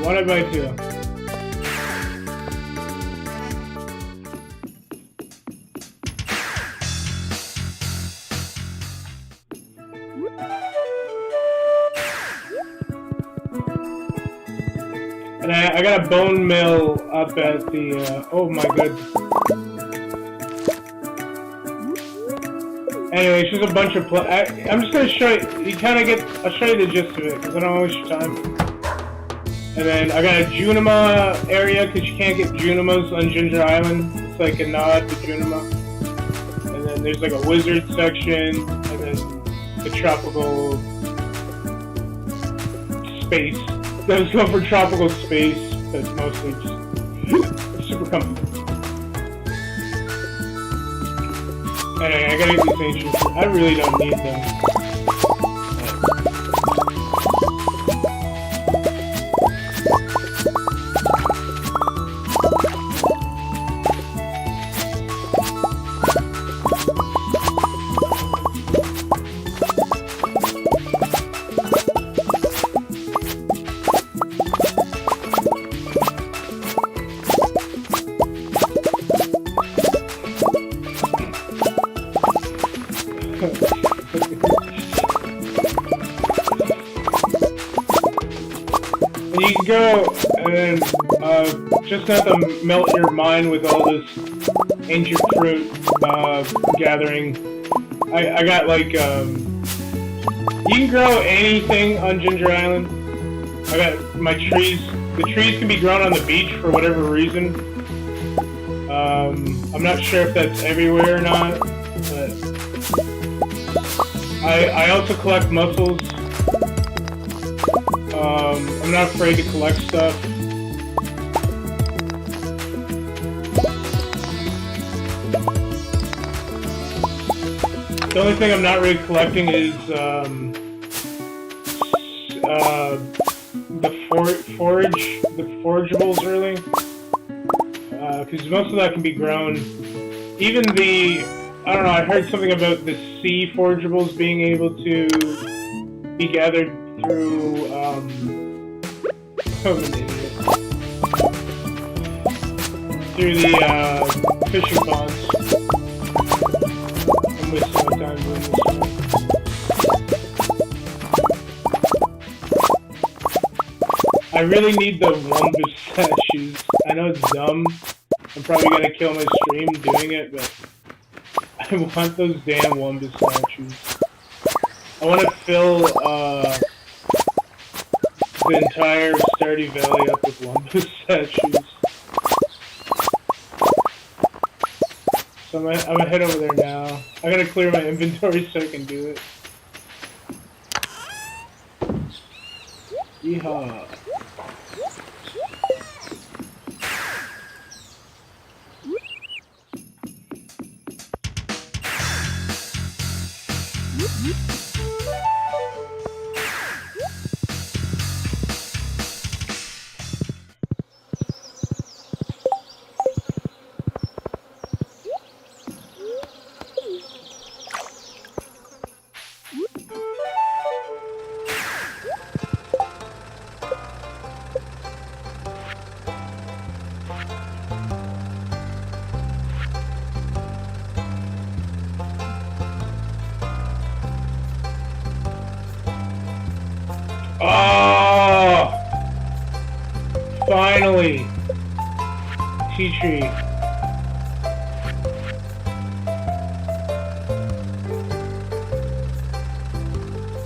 What did I do? And I got a bone mill up at the, oh my god. Anyway, it's just a bunch of I'm just gonna show you, I'll show you the gist of it, because I don't waste your time. And then I got a Junima area, because you can't get Junimas on Ginger Island. It's like a nod to Junima. And then there's like a wizard section, and then the tropical space. I was going for tropical space, but it's mostly just super comfortable. Anyway, I gotta get these ancient fruit. I really don't need them. You can go and just have to melt your mind with all this ancient fruit gathering. I got like you can grow anything on Ginger Island. I got my trees. The trees can be grown on the beach for whatever reason. I'm not sure if that's everywhere or not. But I also collect mussels. I'm not afraid to collect stuff. The only thing I'm not really collecting is the forageables, really, because most of that can be grown. Even I don't know. I heard something about the sea forageables being able to be gathered through through the fishing ponds. I'm wasting my time doing this. I really need the Wumbus statues. I know it's dumb. I'm probably gonna kill my stream doing it, but I want those damn Wumbus statues. I want to fill the entire Stardew Valley up with Wumbus statues. So I'm gonna head over there now. I gotta clear my inventory so I can do it. Yeehaw. Oh! Finally! Tea tree.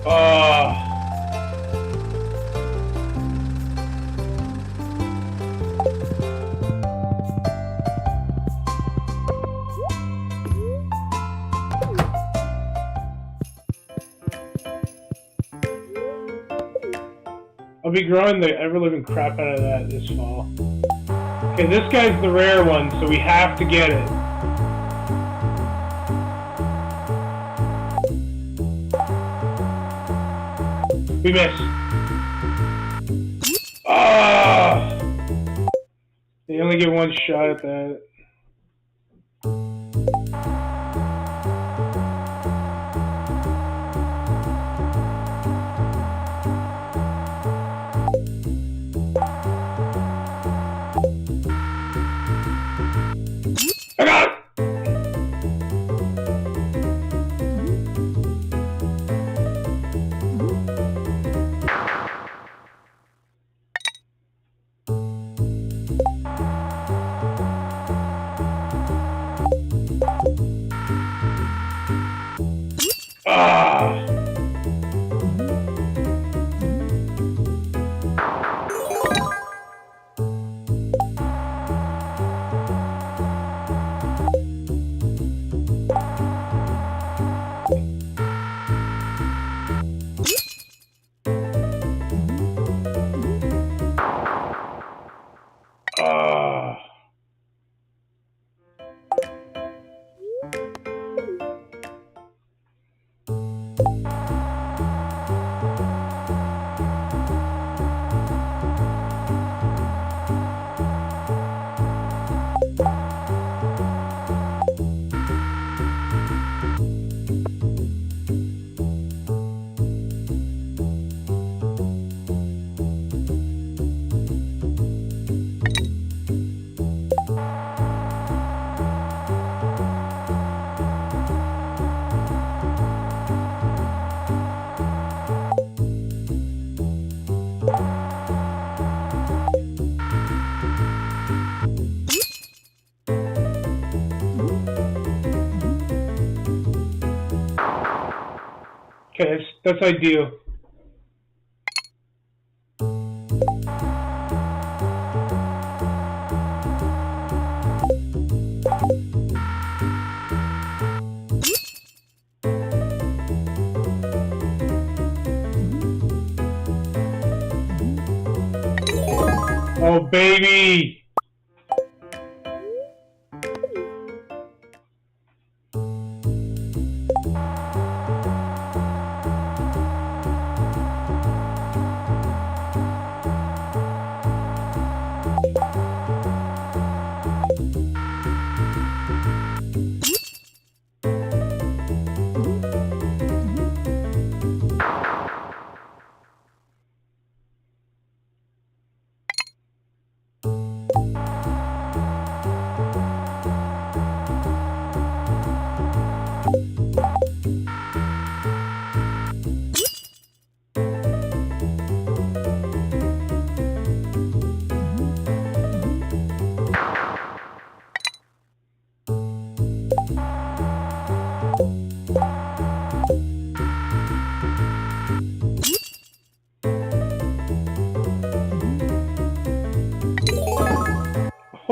Oh! I'll be growing the ever-living crap out of that this fall. Okay, this guy's the rare one, so we have to get it. We missed. Ah! They only get one shot at that. Okay, that's ideal. Oh, baby!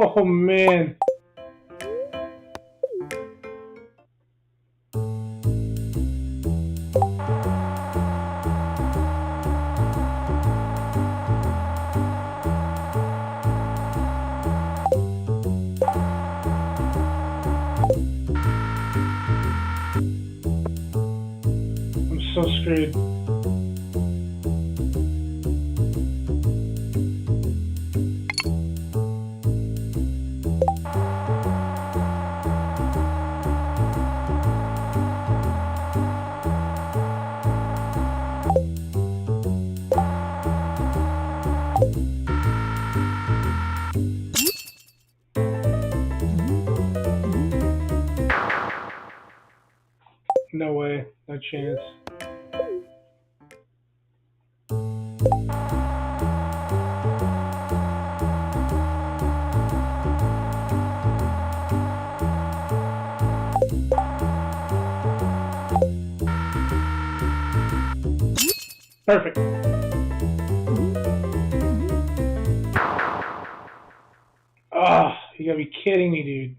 Oh, man. I'm so screwed. No way. No chance. Perfect. Oh, you gotta be kidding me, dude.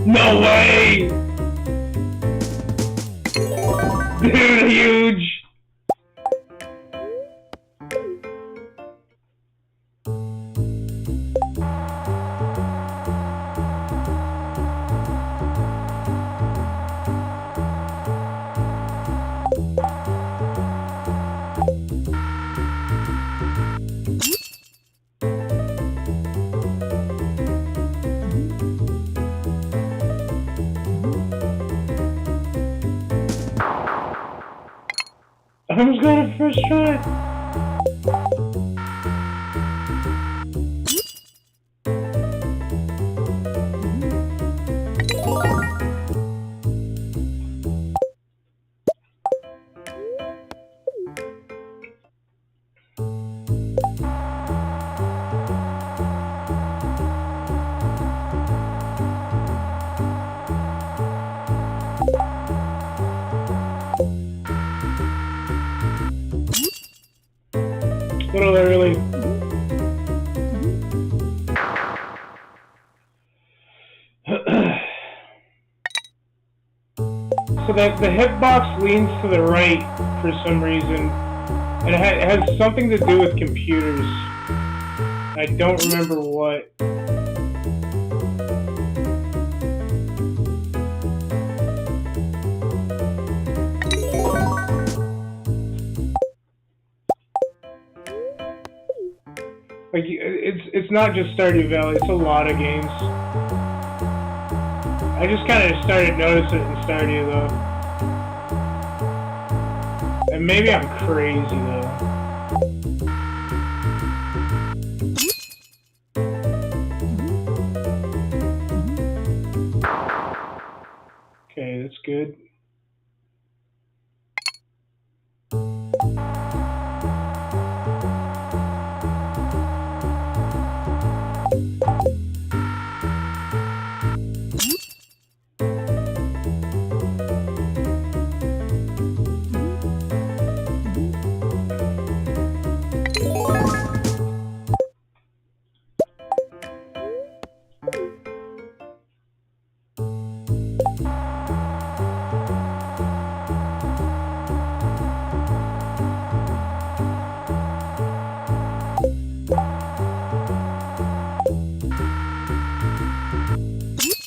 No way! Dude, huge! I almost got it first try. Little early. So that the hitbox leans to the right for some reason, and it has something to do with computers. I don't remember what. Like it's not just Stardew Valley. It's a lot of games. I just kind of started noticing it in Stardew though, and maybe I'm crazy though. Okay, that's good.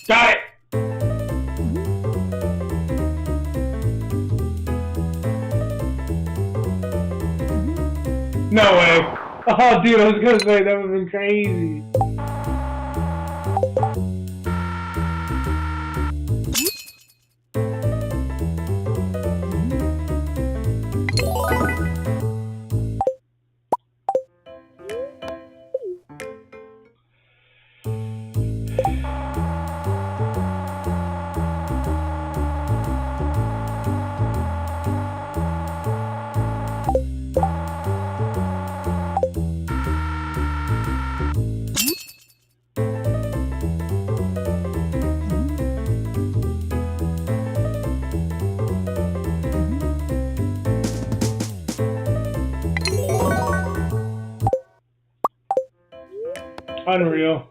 Got it! No way! Oh, dude, I was gonna say that would have been crazy. Unreal.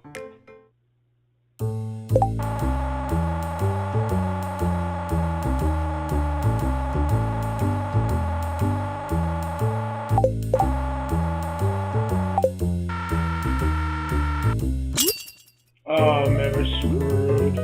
Oh man, we're screwed.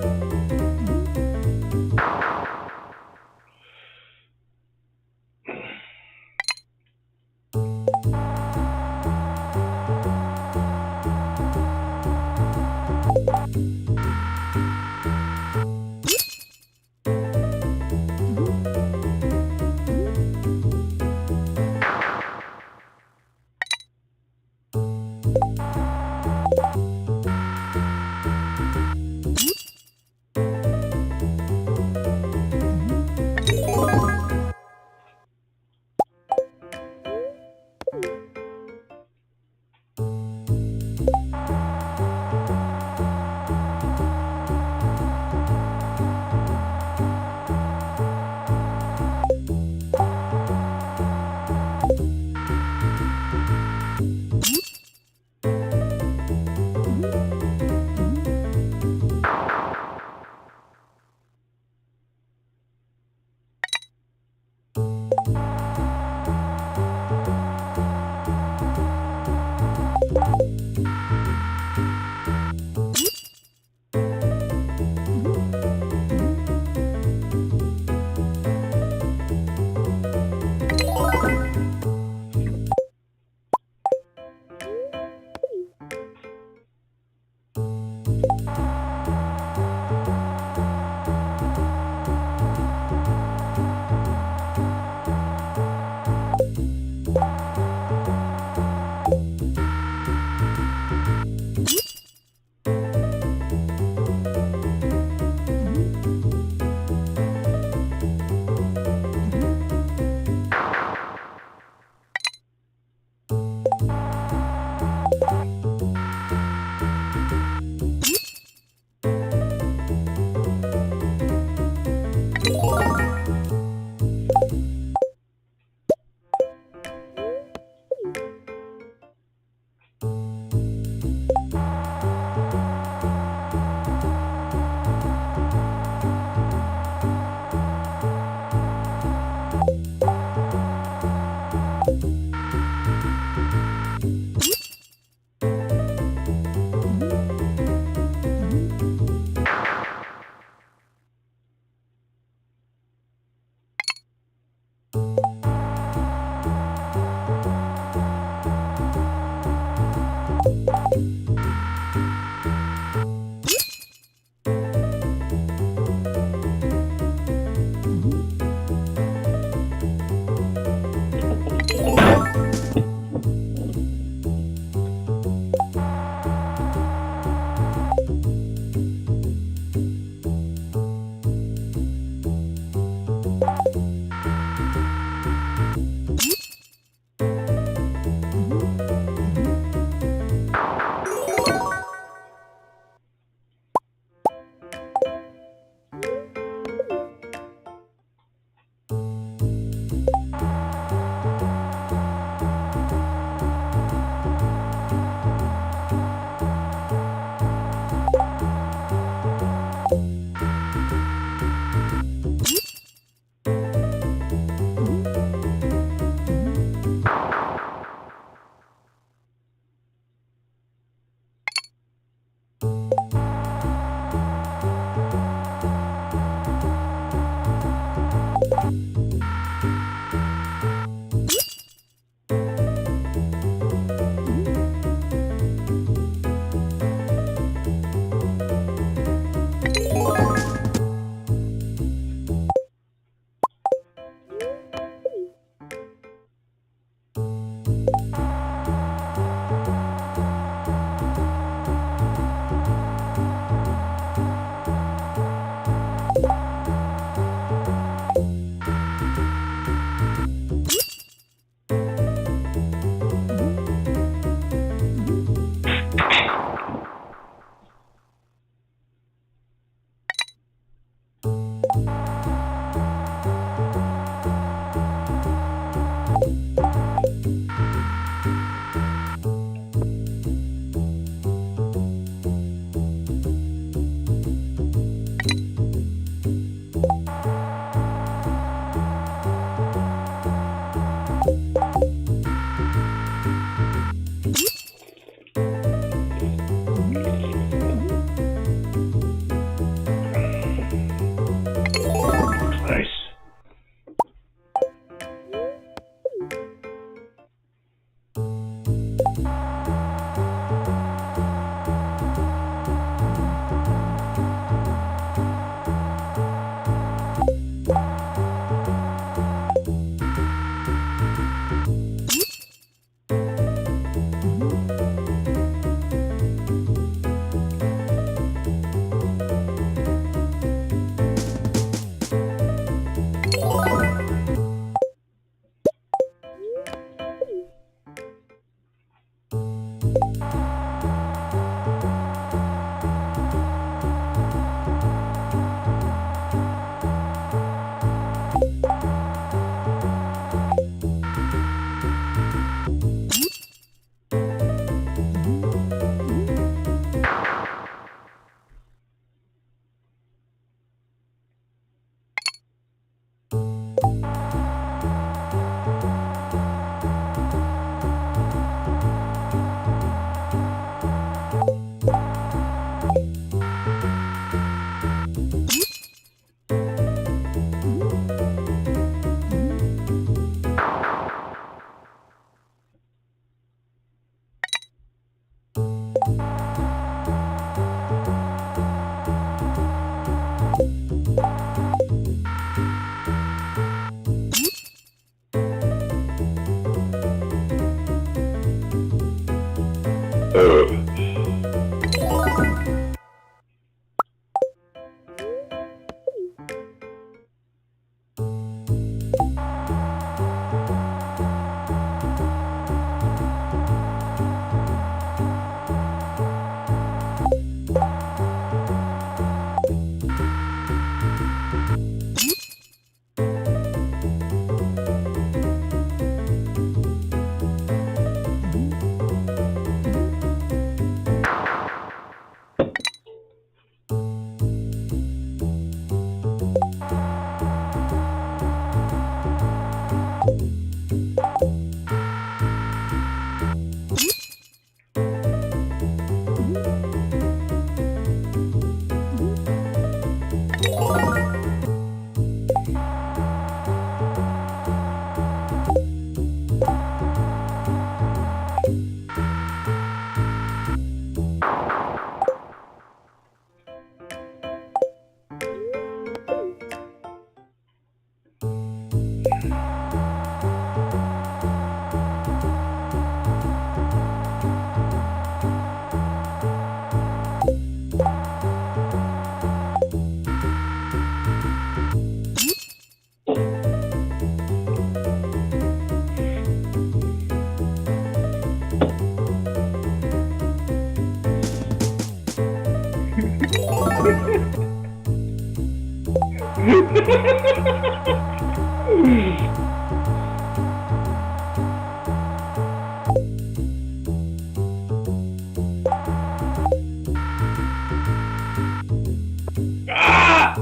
Ah!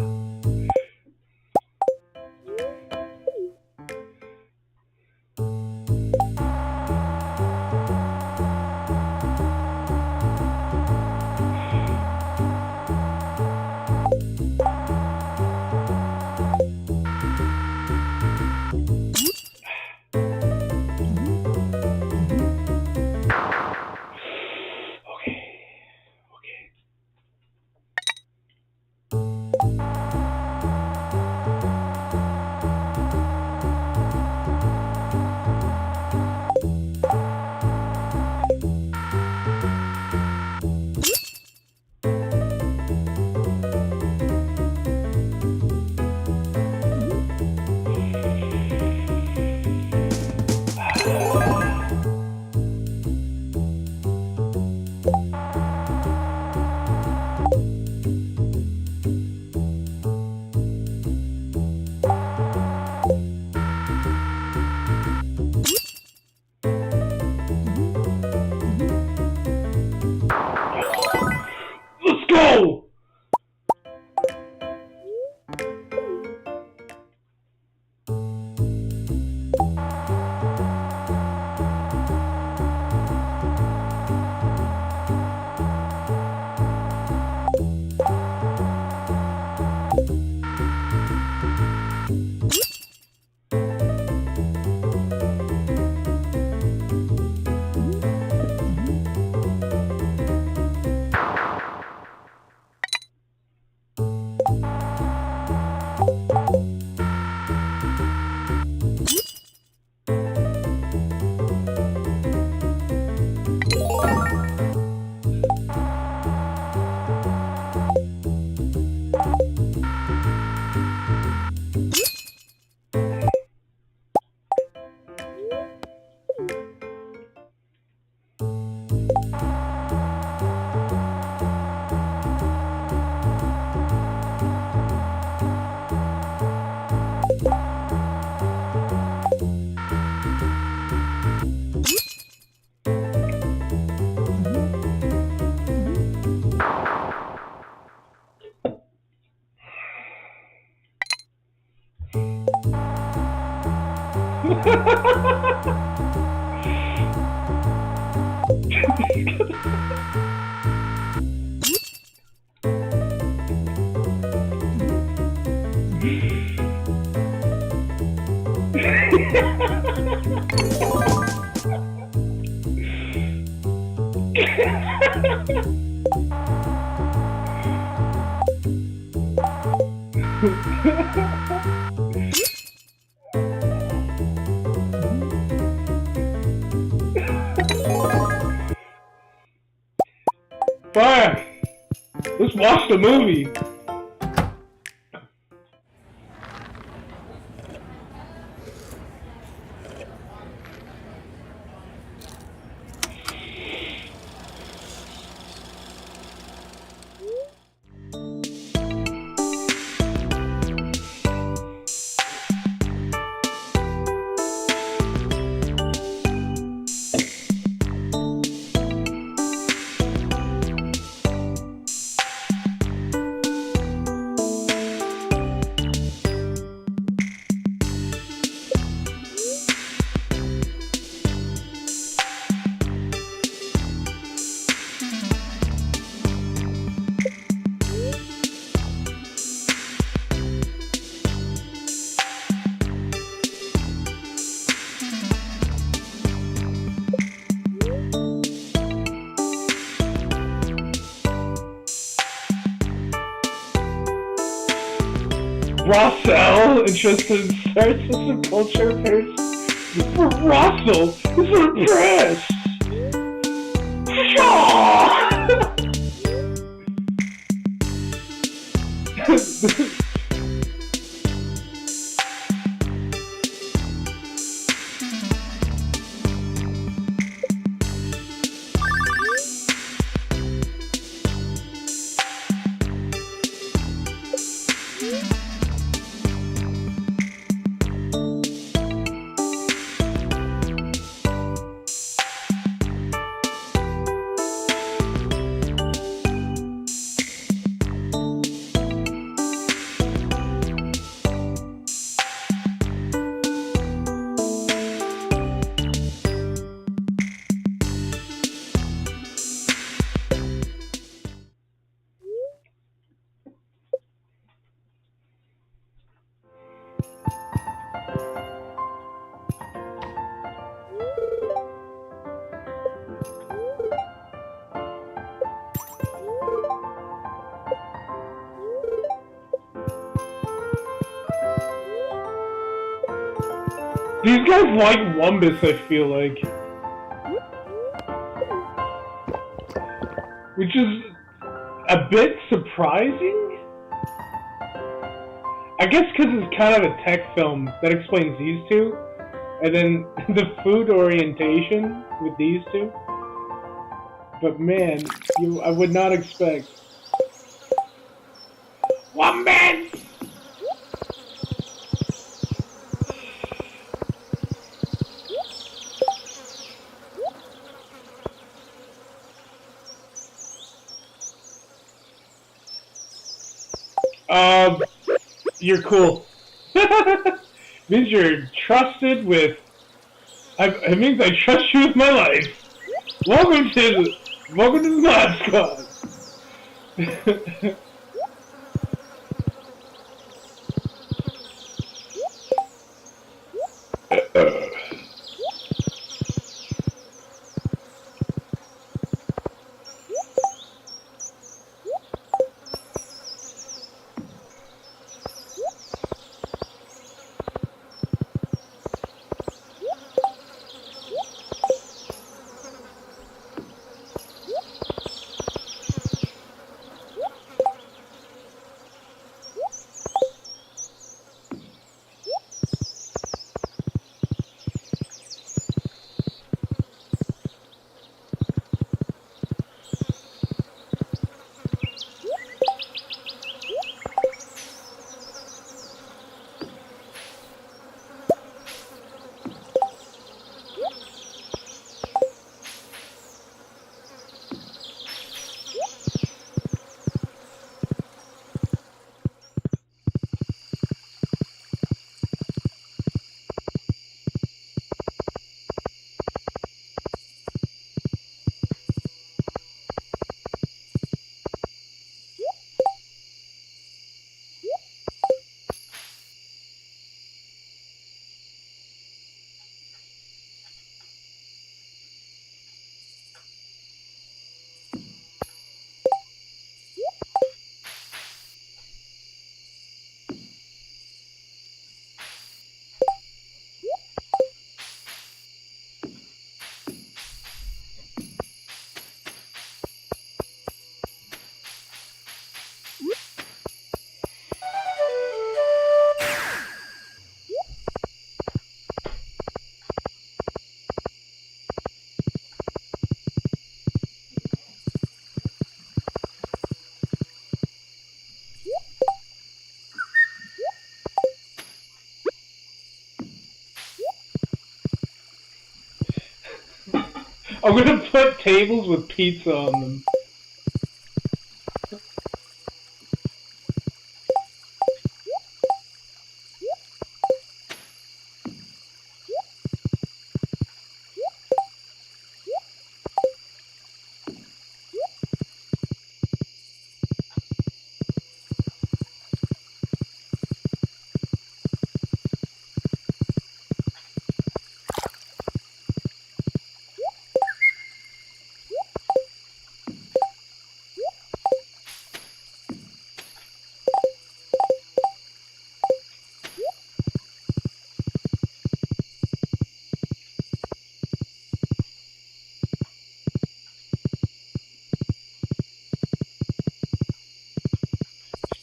Okay. Okay. Let's go! Fine. Let's watch the movie. Russell, interested in sources and culture affairs. For Russell, is impressed. Shaw! These guys like Wumbus, I feel like. Which is a bit surprising? I guess because it's kind of a tech film that explains these two. And then the food orientation with these two. But man, I would not expect. Wumbus! You're cool. Means you're trusted with. It means I trust you with my life. Welcome to the Mod Squad. I'm gonna put tables with pizza on them.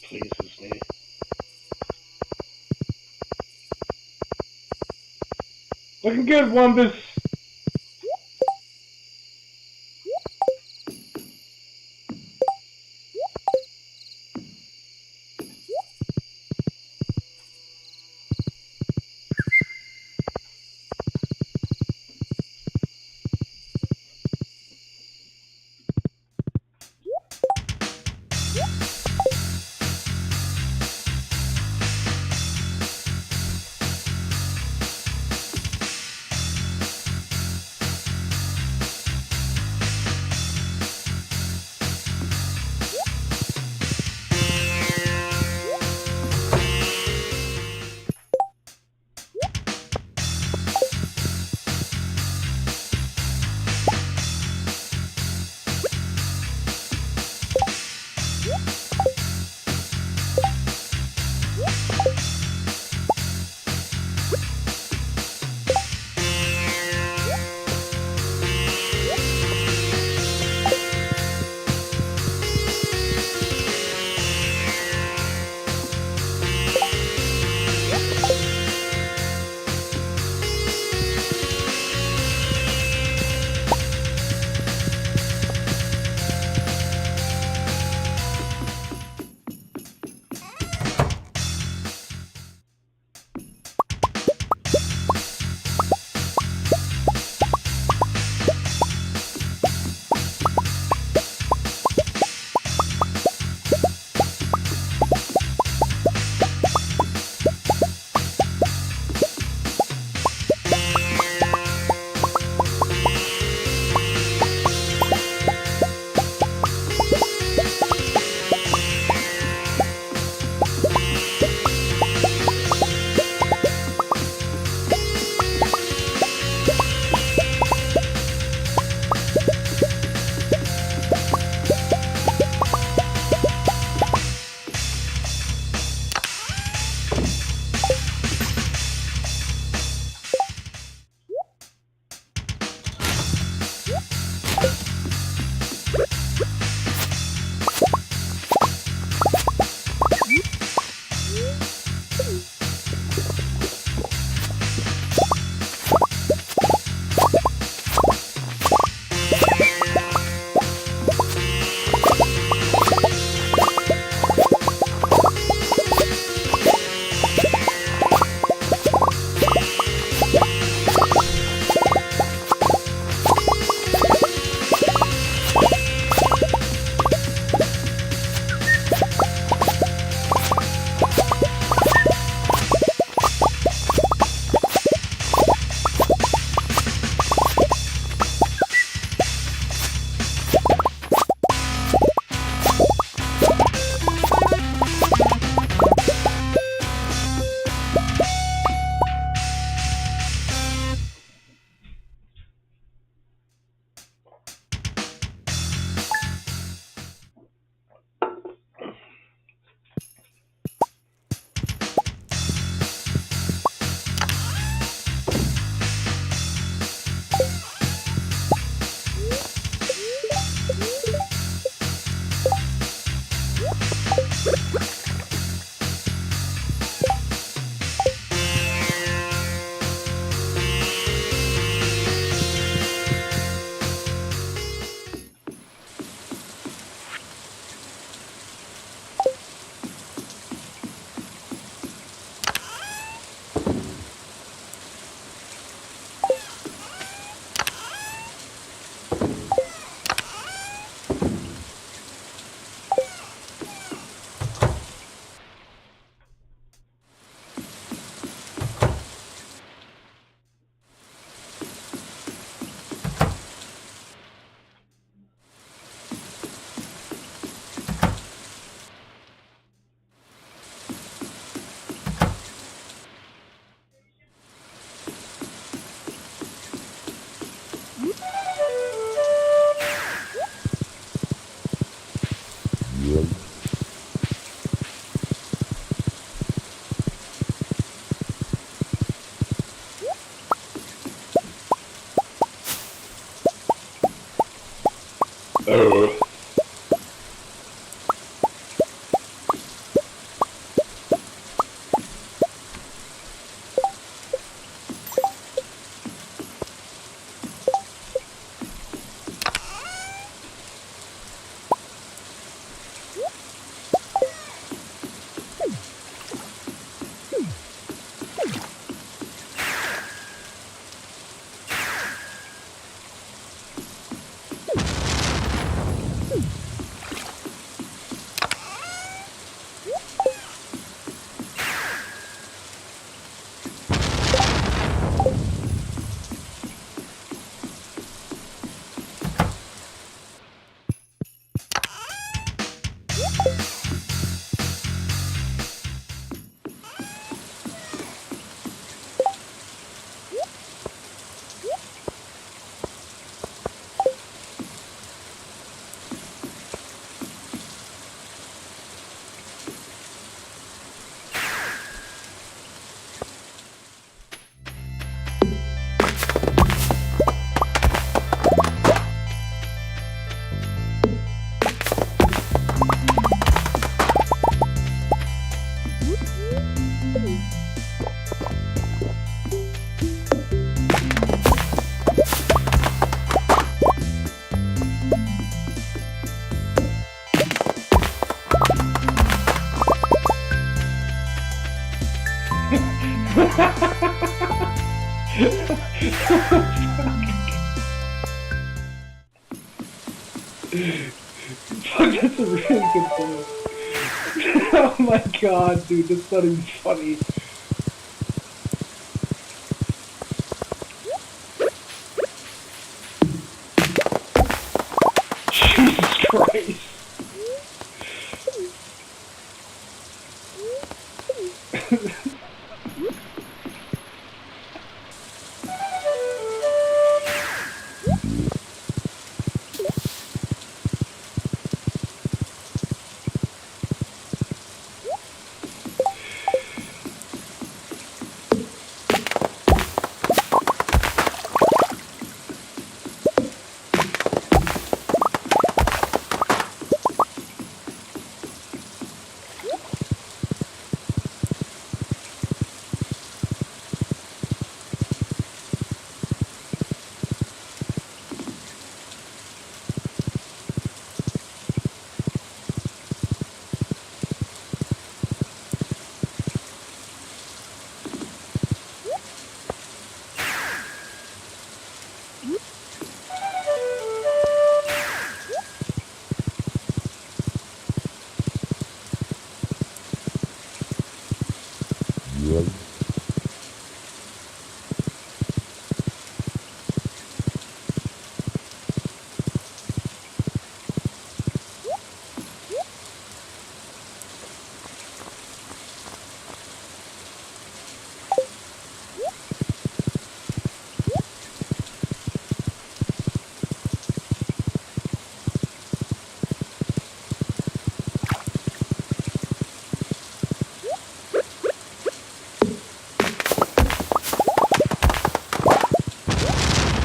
Pleases me. Looking good, Wumbus. Fuck, that's a really good point. Oh my god, dude, that's not even funny. Jesus Christ.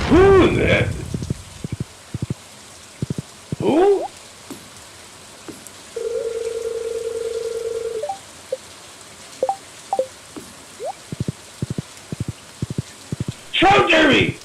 Who that? Who? Show Jeremy!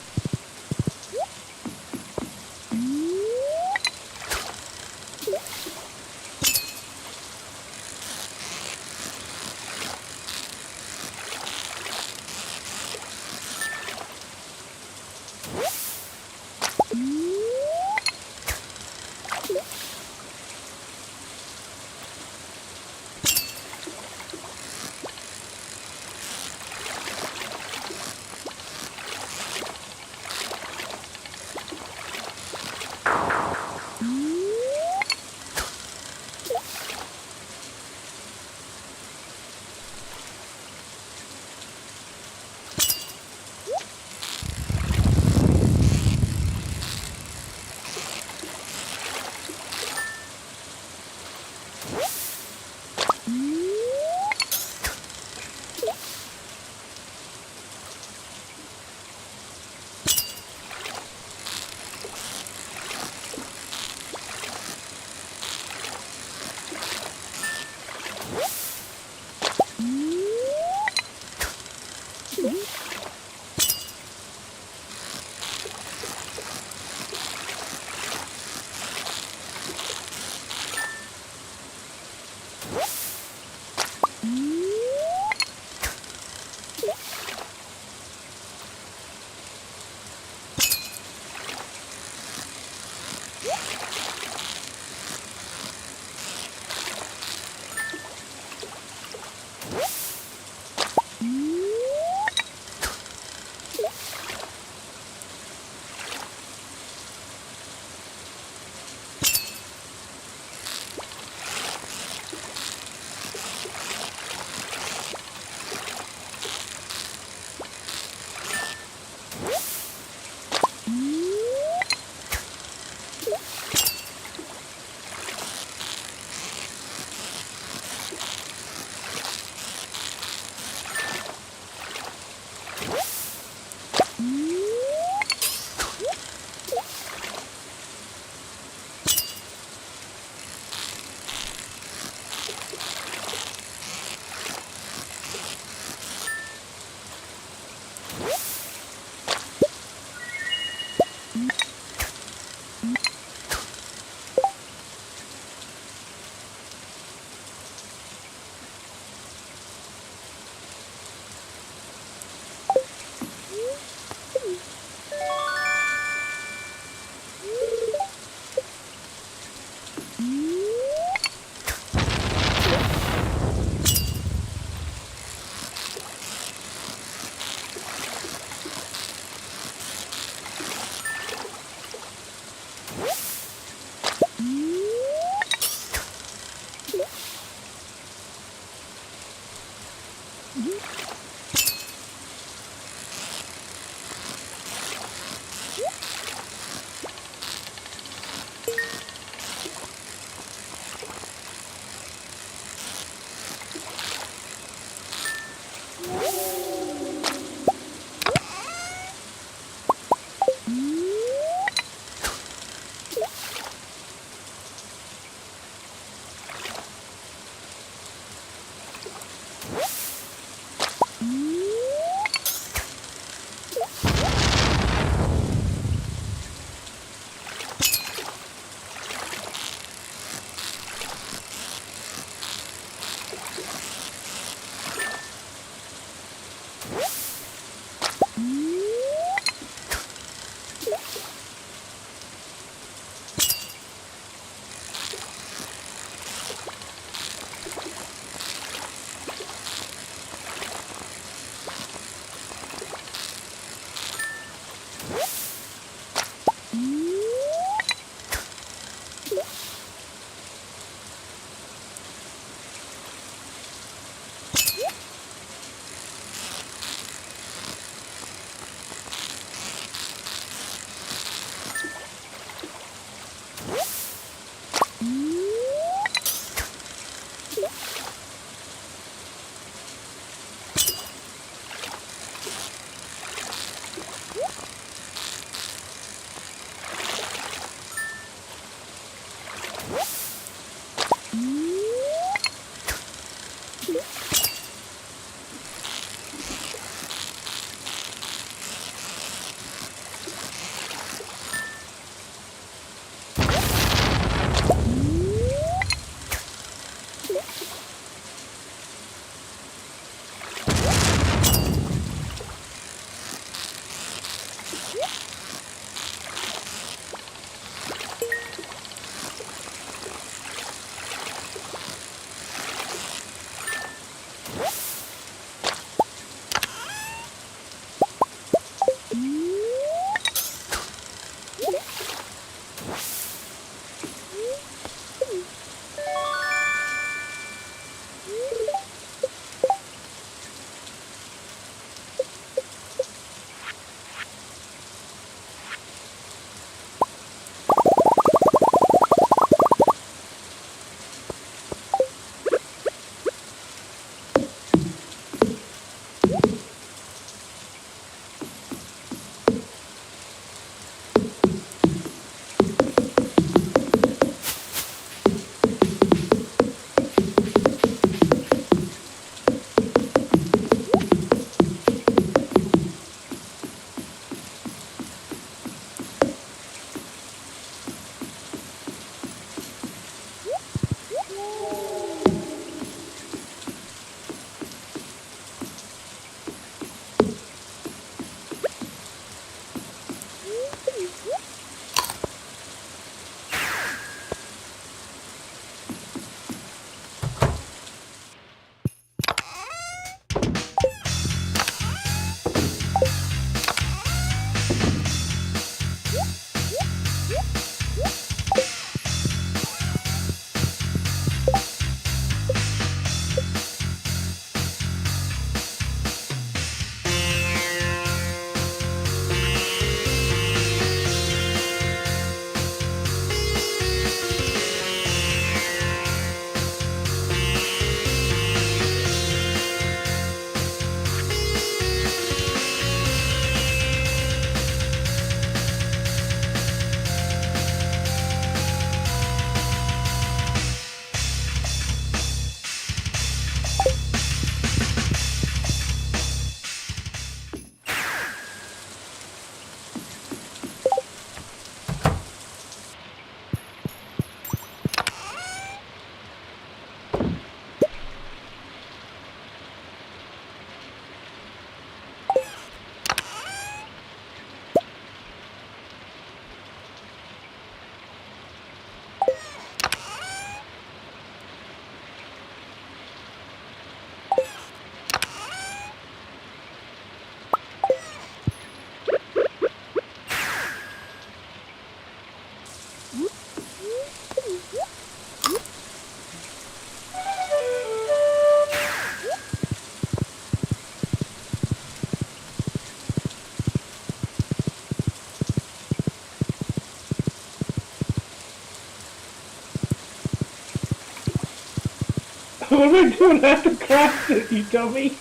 What am I doing? I have to craft it, you dummy.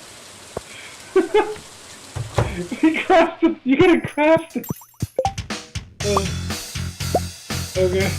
You craft it. You gotta craft it. Okay.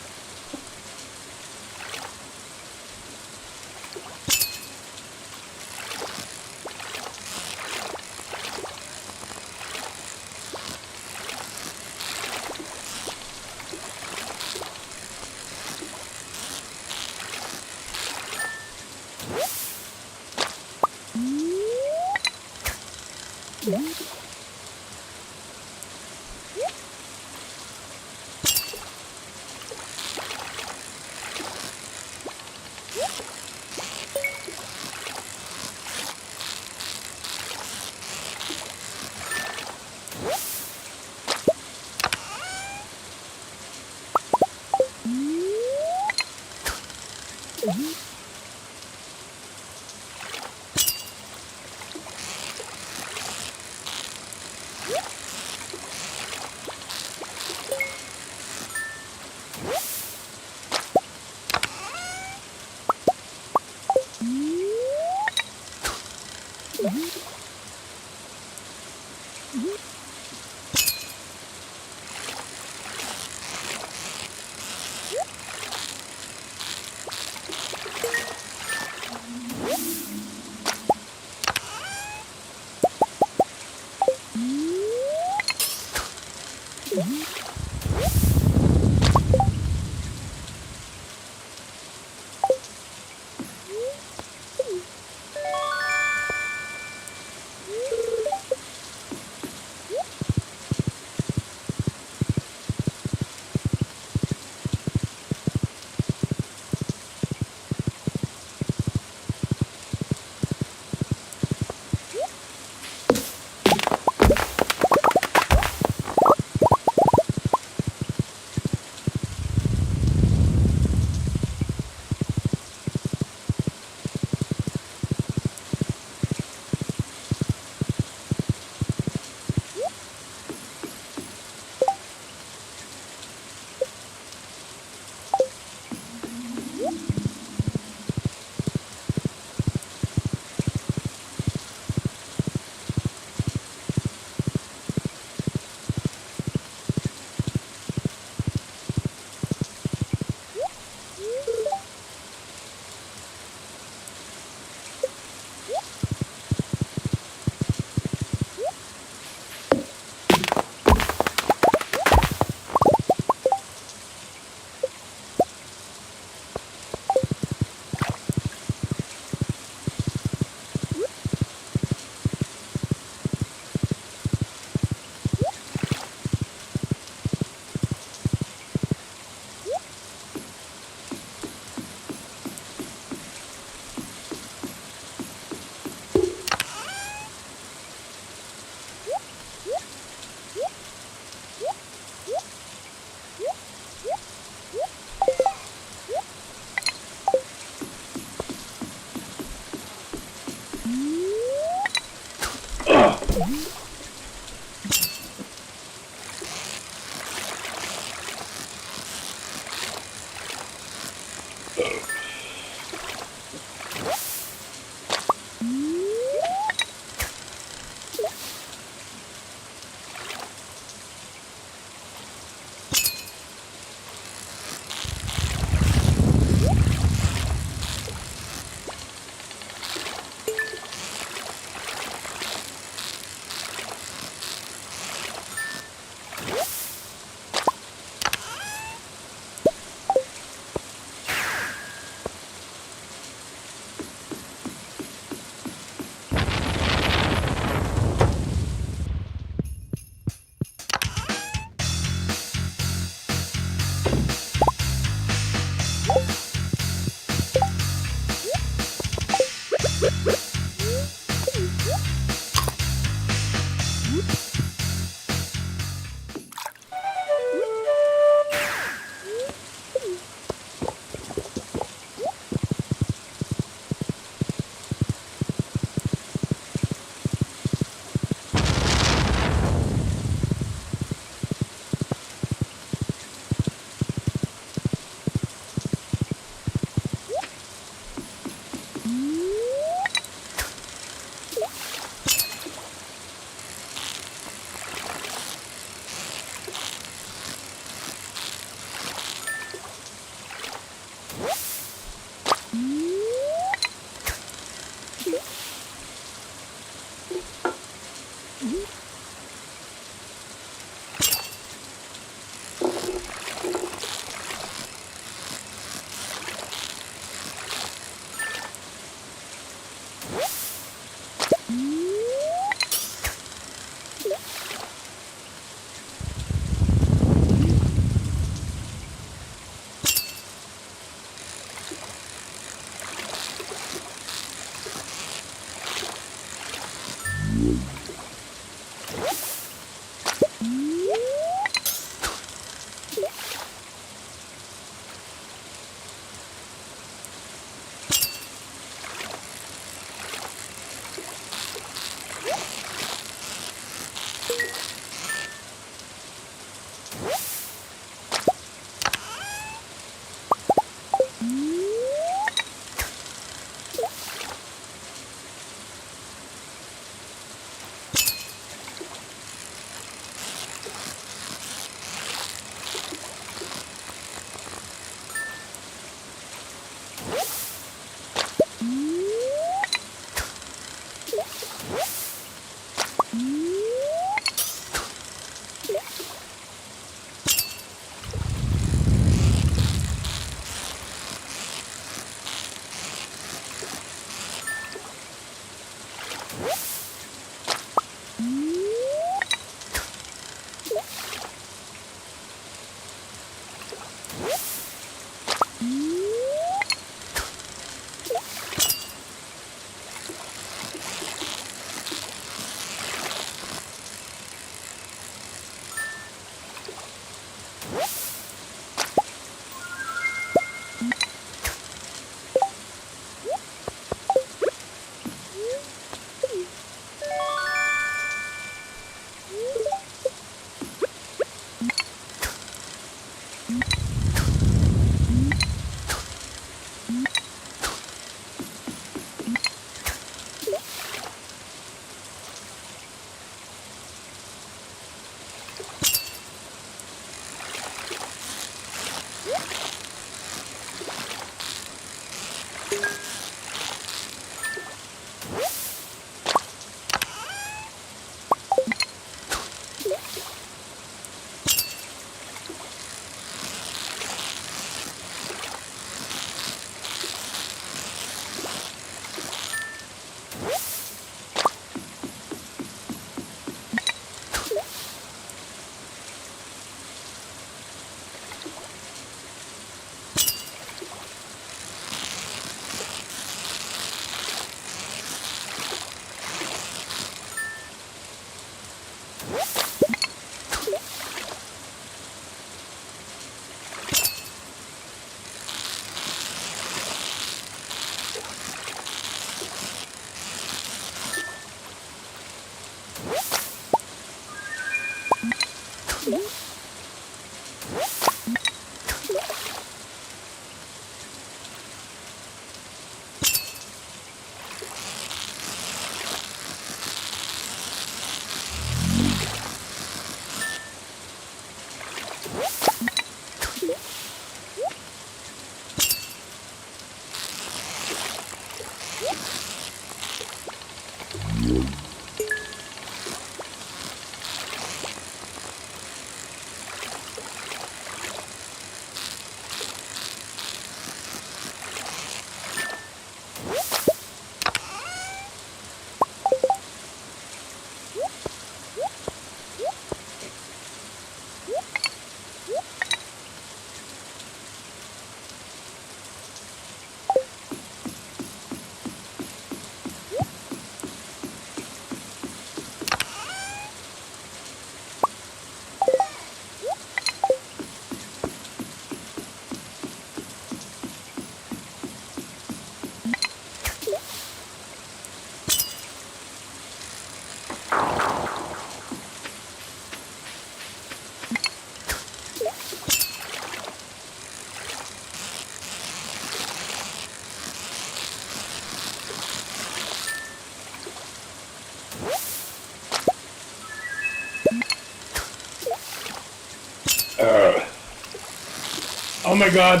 Oh my god.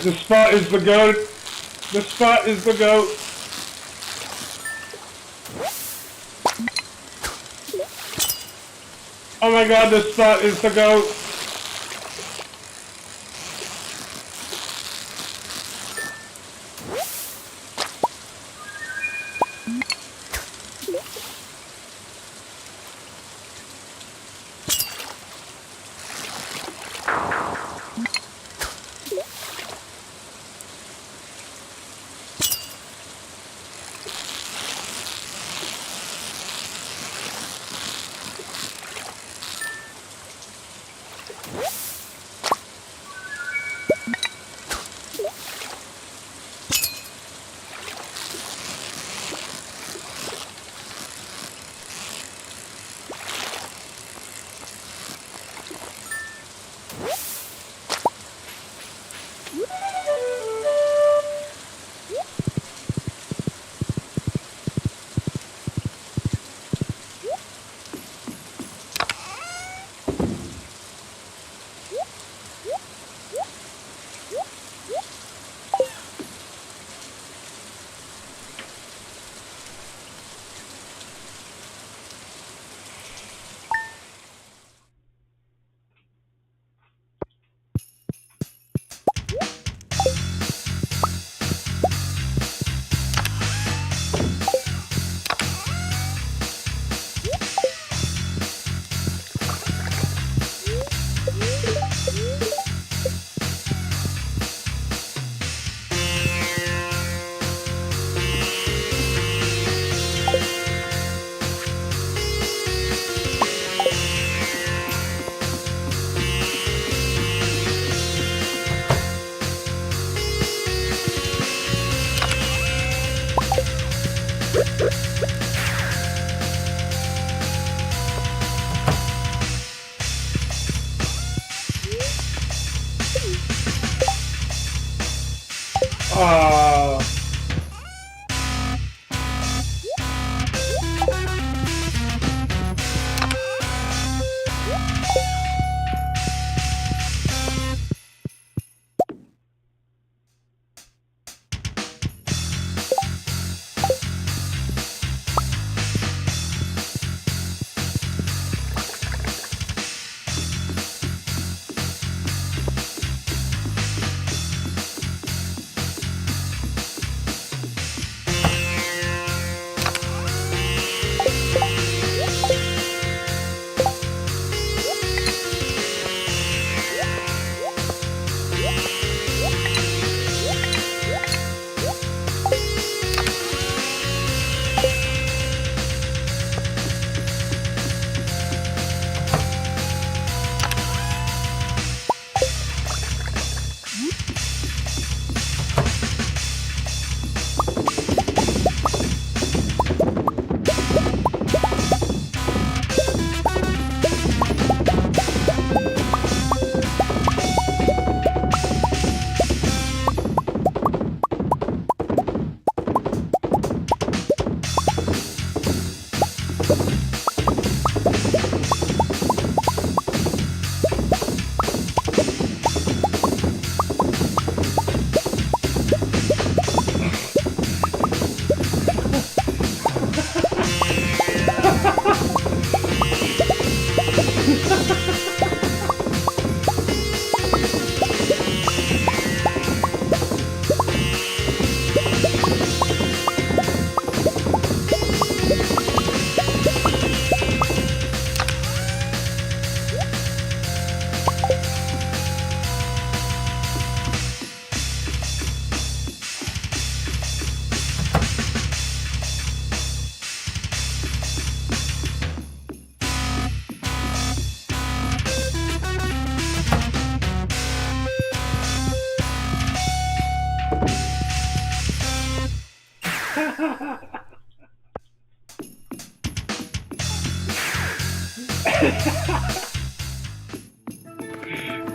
The spot is the goat. The spot is the goat. Oh my god, the spot is the goat.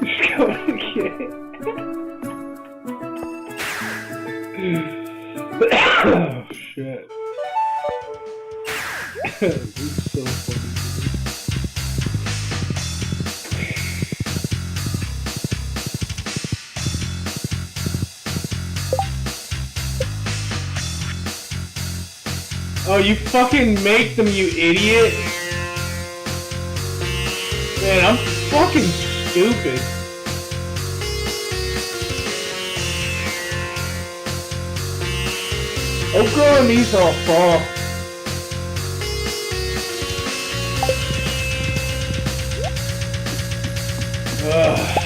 Just going again. Oh shit. This is so funny. Oh, you fucking make them, you idiot! Man, I'm fucking stupid. Oh, girl, these all fall. Ugh.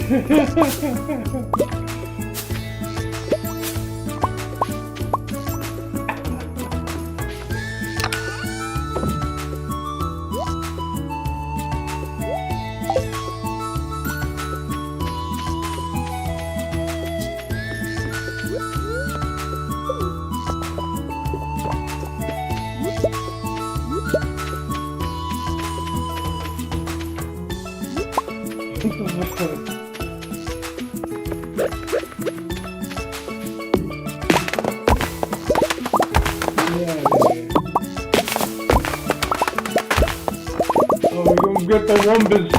Oh, we're gonna get the Wumbas.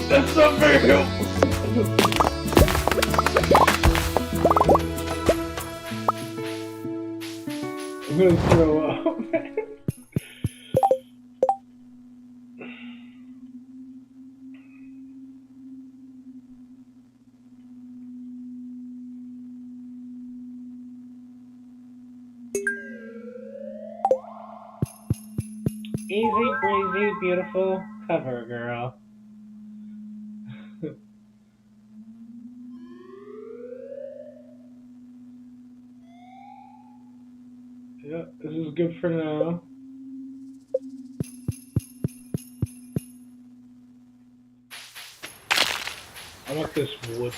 That's not very helpful. I'm gonna throw up. Easy breezy, beautiful cover girl. Yeah, this is good for now. I want this wood.